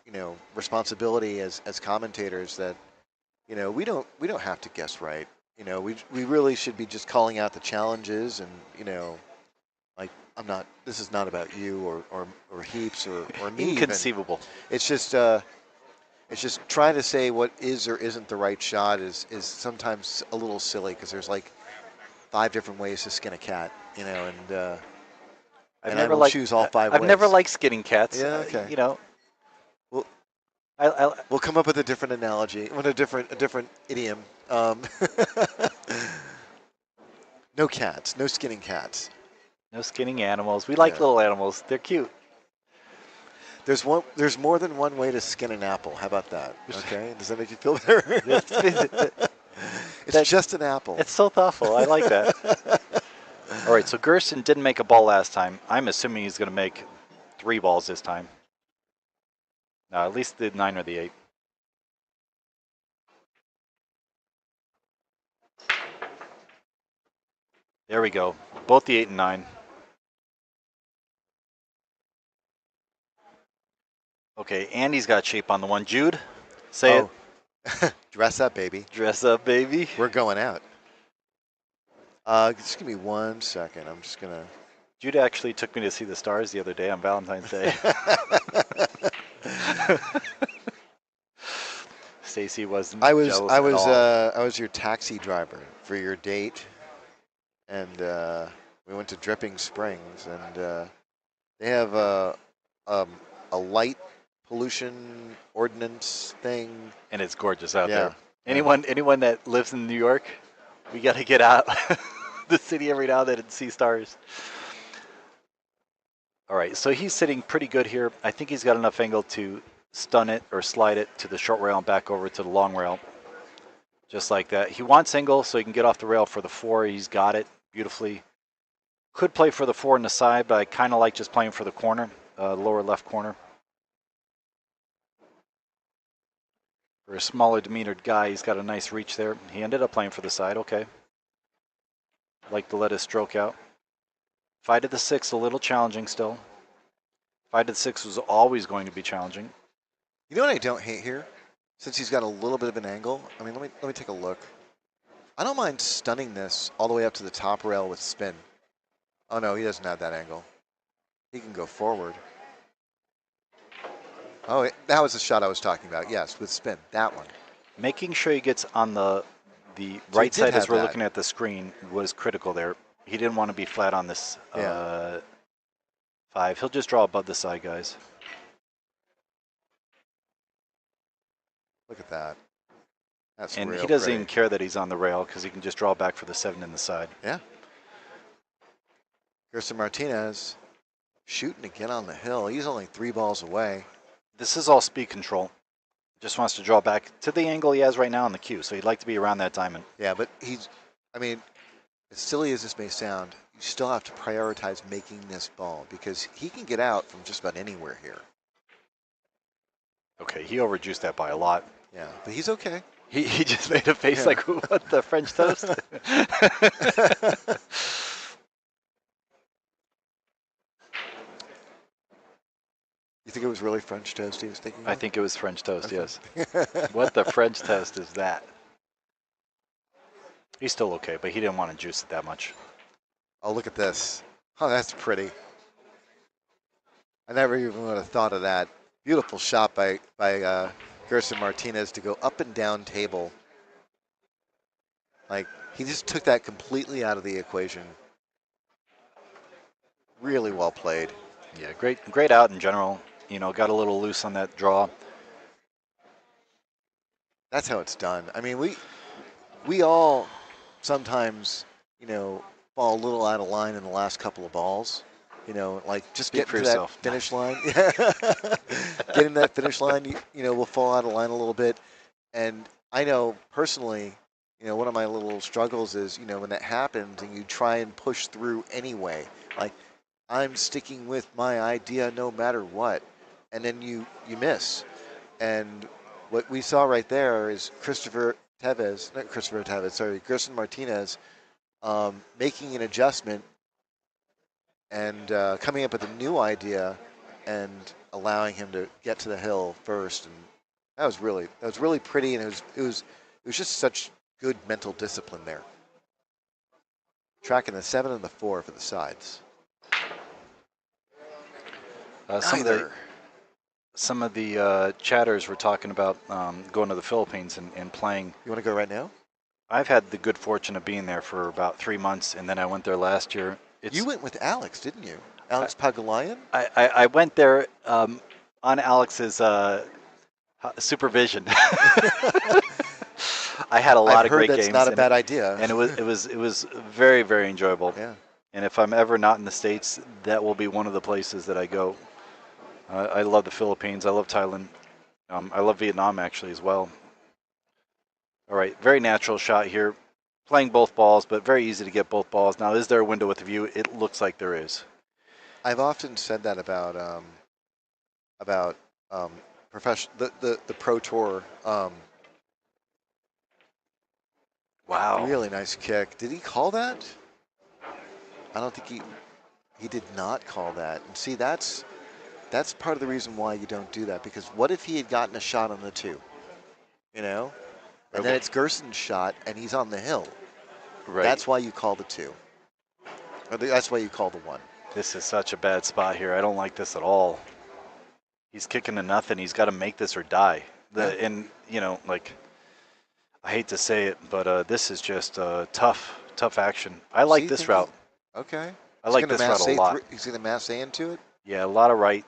you know, responsibility as commentators, that you know, we don't have to guess right. You know, we really should be just calling out the challenges, and you know, like this is not about you or Heaps or me. Inconceivable. Even. It's just trying to say what is or isn't the right shot is sometimes a little silly, because there's like 5 different ways to skin a cat, you know, and I will choose all 5 ways. I've never liked skinning cats. Yeah, okay. You know, we'll come up with a different analogy, a different idiom. No cats, no skinning cats. No skinning animals. We like little animals. They're cute. There's more than one way to skin an apple. How about that? Okay, does that make you feel better? It's just an apple. It's so thoughtful. I like that. All right, so Gerson didn't make a ball last time. I'm assuming he's going to make 3 balls this time. No, at least the 9 or the 8. There we go. Both the 8 and 9. Okay, Andy's got shape on the one. Jude, say it. Dress up, baby. Dress up, baby. We're going out. Just give me 1 second. I'm just gonna. Jude actually took me to see the stars the other day on Valentine's Day. Stacy wasn't. I was your taxi driver for your date, and we went to Dripping Springs, and they have a light pollution ordinance thing, and it's gorgeous out there. Anyone that lives in New York, we got to get out the city every now and then and see stars. All right, so he's sitting pretty good here. I think he's got enough angle to stun it or slide it to the short rail and back over to the long rail, just like that. He wants angle so he can get off the rail for the 4. He's got it beautifully. Could play for the 4 in the side, but I kind of like just playing for the corner, lower left corner. For a smaller demeanored guy, he's got a nice reach there. He ended up playing for the side, okay. Like to let his stroke out. 5 to the 6, a little challenging still. 5 to the 6 was always going to be challenging. You know what I don't hate here? since he's got a little bit of an angle, I mean, let me take a look. I don't mind stunning this all the way up to the top rail with spin. Oh no, he doesn't have that angle. He can go forward. Oh, that was the shot I was talking about. Yes, with spin, that one. Making sure he gets on the So right side as we're looking at the screen was critical there. He didn't want to be flat on this 5. He'll just draw above the side, guys. Look at that. That's and real he doesn't pretty. even care that he's on the rail because he can just draw back for the 7 in the side. Yeah. Gerson Martinez shooting again on the hill. He's only 3 balls away. This is all speed control. Just wants to draw back to the angle he has right now on the cue, so he'd like to be around that diamond. Yeah, but I mean, as silly as this may sound, you still have to prioritize making this ball because he can get out from just about anywhere here. Okay, he overjuiced that by a lot. Yeah, but he's okay. He just made a face like, what, the French toast? You think it was really French toast he was thinking of? I think it was French toast, yes. What the French toast is that? He's still okay, but he didn't want to juice it that much. Oh, look at this. Oh, that's pretty. I never even would have thought of that. Beautiful shot by Gerson Martinez to go up and down table. Like, he just took that completely out of the equation. Really well played. Yeah, great out in general. You know, got a little loose on that draw. That's how it's done. I mean, we all sometimes, you know, fall a little out of line in the last couple of balls. You know, like just getting to that finish line. Getting that finish line, you know, we'll fall out of line a little bit. And I know personally, you know, one of my little struggles is, you know, when that happens and you try and push through anyway, like I'm sticking with my idea no matter what, and then you miss. And what we saw right there is Gerson Martinez making an adjustment and coming up with a new idea and allowing him to get to the hill first. And that was really pretty, and it was just such good mental discipline there. Tracking the 7 and the 4 for the sides. Some of the chatters were talking about going to the Philippines and playing. You want to go right now? I've had the good fortune of being there for about 3 months, and then I went there last year. You went with Alex, didn't you? Alex Pagulayan? I went there on Alex's supervision. I had a lot of great games. That's not a bad idea. And it was very, very enjoyable. Yeah. And if I'm ever not in the States, that will be one of the places that I go. I love the Philippines. I love Thailand. I love Vietnam actually as well. All right, very natural shot here. Playing both balls, but very easy to get both balls. Now, is there a window with a view? It looks like there is. I've often said that about the Pro Tour. Wow. Really nice kick. Did he call that? I don't think he did not call that. And see, that's part of the reason why you don't do that, because what if he had gotten a shot on the 2? You know? And then it's Gerson's shot, and he's on the hill. Right. That's why you call the 2. Or that's why you call the 1. This is such a bad spot here. I don't like this at all. He's kicking to nothing. He's got to make this or die. And, you know, like, I hate to say it, but this is just tough action. I like this route. Okay. I like this route a lot. He's going to mass A into it? Yeah, a lot of right.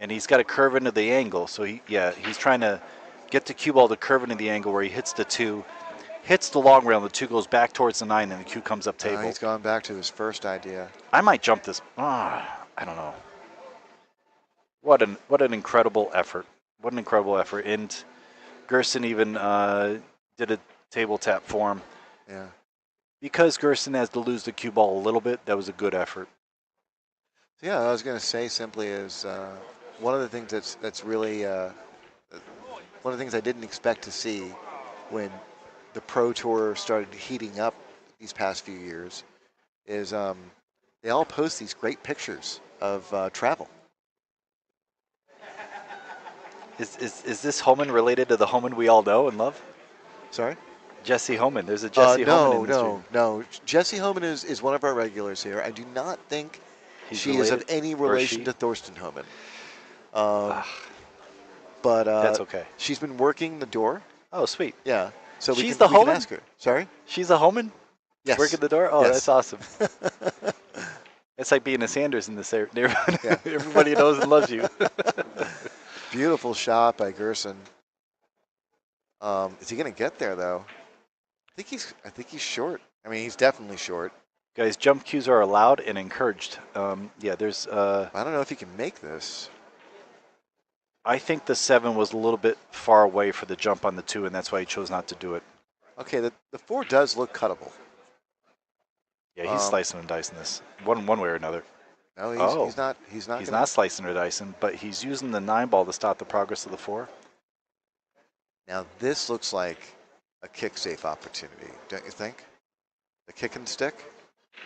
And he's got to curve into the angle. So, he's trying to get the cue ball to curve into the angle where he hits the 2, hits the long rail, and the 2 goes back towards the 9, and the cue comes up table. He's gone back to his first idea. I might jump this. I don't know. What an incredible effort. What an incredible effort. And Gerson even did a table tap for him. Yeah. Because Gerson has to lose the cue ball a little bit, that was a good effort. Yeah, I was going to say simply is one of the things that's really one of the things I didn't expect to see when the Pro Tour started heating up these past few years is they all post these great pictures of travel. Is this Homan related to the Homan we all know and love? Sorry? Jesse Homan. There's a Jesse Homan in this stream. No. Jessie Homan is one of our regulars here. I do not think He's she is of related, any or relation she? to Thorsten Homan. Ah, But that's okay. she's been working the door. Oh, sweet. Yeah. So She's we the can Homan? ask her. Sorry? She's a Homan? Yes. Working the door? Oh, Yes. that's awesome. It's like being a Sanders in this neighborhood. Yeah. Everybody knows and loves you. Beautiful shot by Gerson. Is he going to get there though? I think he's short. I mean, he's definitely short. Guys, jump cues are allowed and encouraged. Yeah, there's. I don't know if he can make this. I think the 7 was a little bit far away for the jump on the 2, and that's why he chose not to do it. Okay, the 4 does look cuttable. Yeah, he's slicing and dicing this one way or another. No, he's not. He's not slicing or dicing, but he's using the 9 ball to stop the progress of the 4. Now this looks like a kick safe opportunity, don't you think? The kick and stick.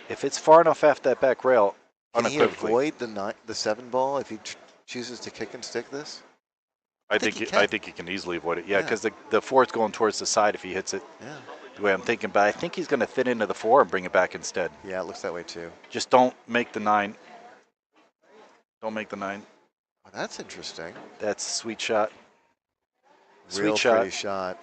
If it's far enough off that back rail, can he unequivocally, avoid the 7 ball if he chooses to kick and stick this? I think he can easily avoid it. Yeah, because the 4 is going towards the side if he hits it. Yeah. The way I'm thinking, but I think he's going to fit into the 4 and bring it back instead. Yeah, it looks that way too. Just don't make the 9. Don't make the 9. Oh, that's interesting. That's a sweet shot. Real pretty shot.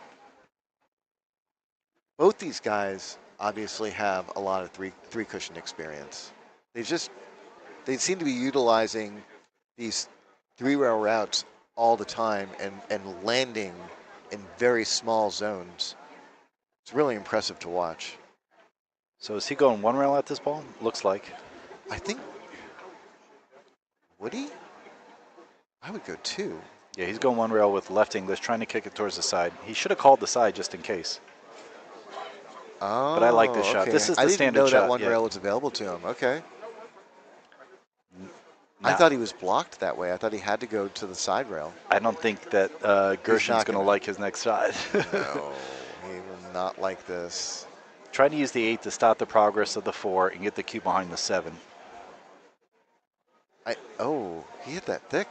Both these guys obviously have a lot of three cushion experience. They seem to be utilizing these 3-rail routes all the time and landing in very small zones. It's really impressive to watch. So is he going 1 rail at this ball? Looks like. I think, would he? I would go 2. Yeah, he's going 1 rail with left English, trying to kick it towards the side. He should have called the side just in case. Oh, but I like this shot. Okay. This is the standard I didn't know shot. that 1 rail was available to him. Okay. Nah. I thought he was blocked that way. I thought he had to go to the side rail. I don't think that Gerson's going to like his next shot. No, he will not like this. Trying to use the 8 to stop the progress of the 4 and get the cue behind the 7. He hit that thick.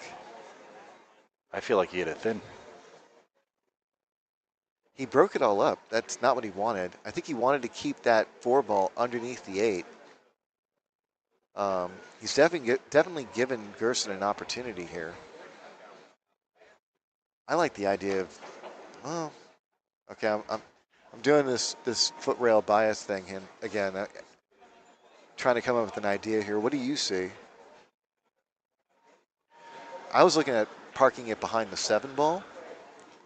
I feel like he hit it thin. He broke it all up. That's not what he wanted. I think he wanted to keep that 4 ball underneath the 8. He's definitely given Gerson an opportunity here. I like the idea of, well, okay, I'm doing this foot rail bias thing again. Trying to come up with an idea here. What do you see? I was looking at parking it behind the 7 ball,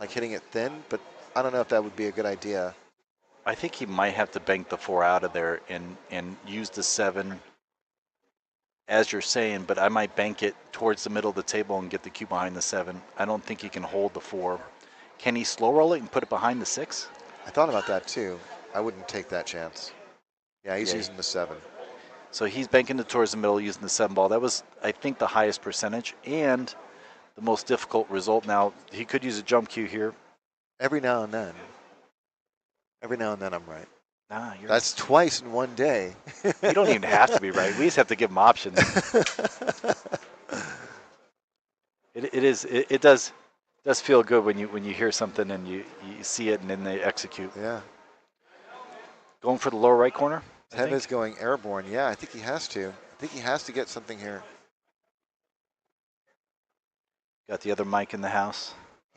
like hitting it thin, but I don't know if that would be a good idea. I think he might have to bank the 4 out of there and use the 7 as you're saying, but I might bank it towards the middle of the table and get the cue behind the 7. I don't think he can hold the 4. Can he slow roll it and put it behind the 6? I thought about that too. I wouldn't take that chance. Yeah, he's using the 7. So he's banking it towards the middle using the 7 ball. That was, I think, the highest percentage and the most difficult result. Now, he could use a jump cue here. Every now and then. Every now and then I'm right. Nah, that's twice in one day. You don't even have to be right. We just have to give him options. It does feel good when you hear something and you see it and then they execute. Yeah. Going for the lower right corner? Tevez going airborne. Yeah, I think he has to. I think he has to get something here. Got the other mic in the house.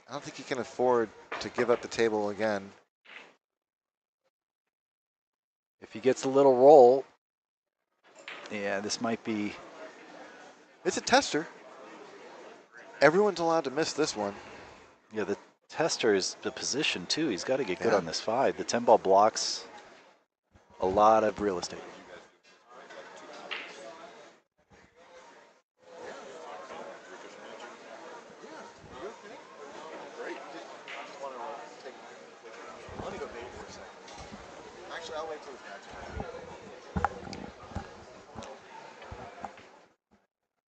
I don't think he can afford to give up the table again. If he gets a little roll, yeah, this might be. It's a tester. Everyone's allowed to miss this one. Yeah, the tester is the position too. He's got to get good on this 5. The 10 ball blocks a lot of real estate.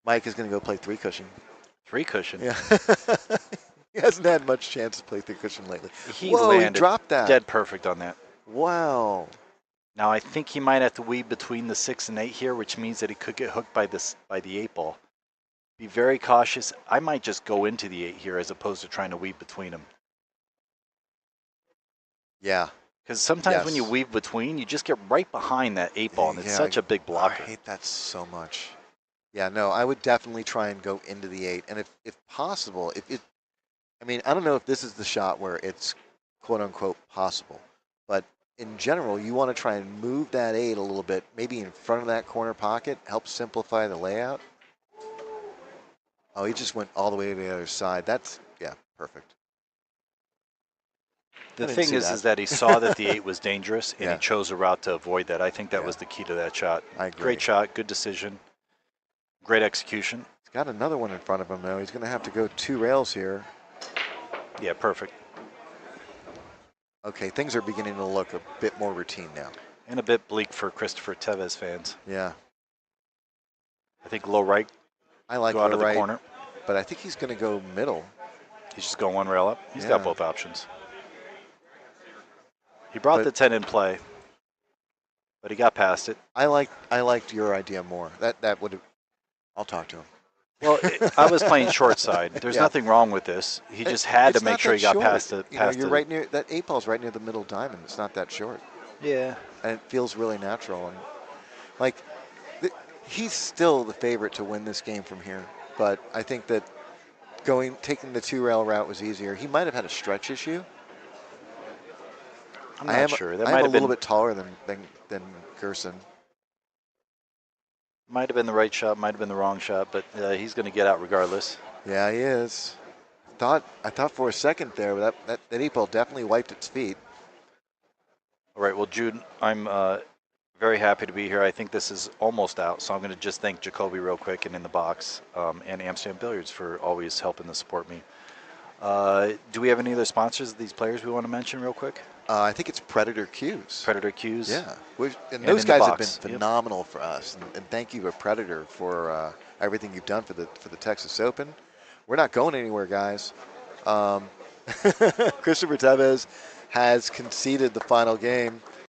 Mike is going to go play 3 cushion. 3 cushion? Yeah. He hasn't had much chance to play 3 cushion lately. He dropped that. Dead perfect on that. Wow. Now I think he might have to weave between the 6 and 8 here, which means that he could get hooked by the 8 ball. Be very cautious. I might just go into the 8 here as opposed to trying to weave between them. Yeah. Because sometimes when you weave between, you just get right behind that 8 ball, and it's such a big blocker. I hate that so much. Yeah, no, I would definitely try and go into the 8. And if possible, I mean, I don't know if this is the shot where it's quote unquote possible, but in general, you want to try and move that 8 a little bit, maybe in front of that corner pocket, help simplify the layout. Oh, he just went all the way to the other side. That's, yeah, perfect. The thing is that he saw that the 8 was dangerous, and he chose a route to avoid that. I think that was the key to that shot. I agree. Great shot, good decision, great execution. He's got another one in front of him, though. He's going to have to go 2 rails here. Yeah, perfect. Okay, things are beginning to look a bit more routine now. And a bit bleak for Cristopher Tevez fans. Yeah. I think low right. I like go out of the corner. But I think he's going to go middle. He's just going 1 rail up. He's got both options. He brought the 10 in play, but he got past it. I liked your idea more. That would have. I'll talk to him. Well, I was playing short side. There's nothing wrong with this. He just had to make sure he got past it. You're right near that 8 ball's right near the middle diamond. It's not that short. Yeah. And it feels really natural. And like, he's still the favorite to win this game from here. But I think that taking the 2 rail route was easier. He might have had a stretch issue. I'm not sure. That might have been a little bit taller than Gerson. Might have been the right shot, might have been the wrong shot, but he's going to get out regardless. Yeah, he is. I thought for a second there, but that 8 ball definitely wiped its feet. All right, well, Jude, I'm very happy to be here. I think this is almost out, so I'm going to just thank Jacoby real quick and in the box, and Amsterdam Billiards for always helping to support me. Do we have any other sponsors of these players we want to mention real quick? I think it's Predator Qs. Predator Qs. Yeah. And those guys have been phenomenal for us. And thank you to Predator for everything you've done for the Texas Open. We're not going anywhere, guys. Cristopher Tevez has conceded the final game.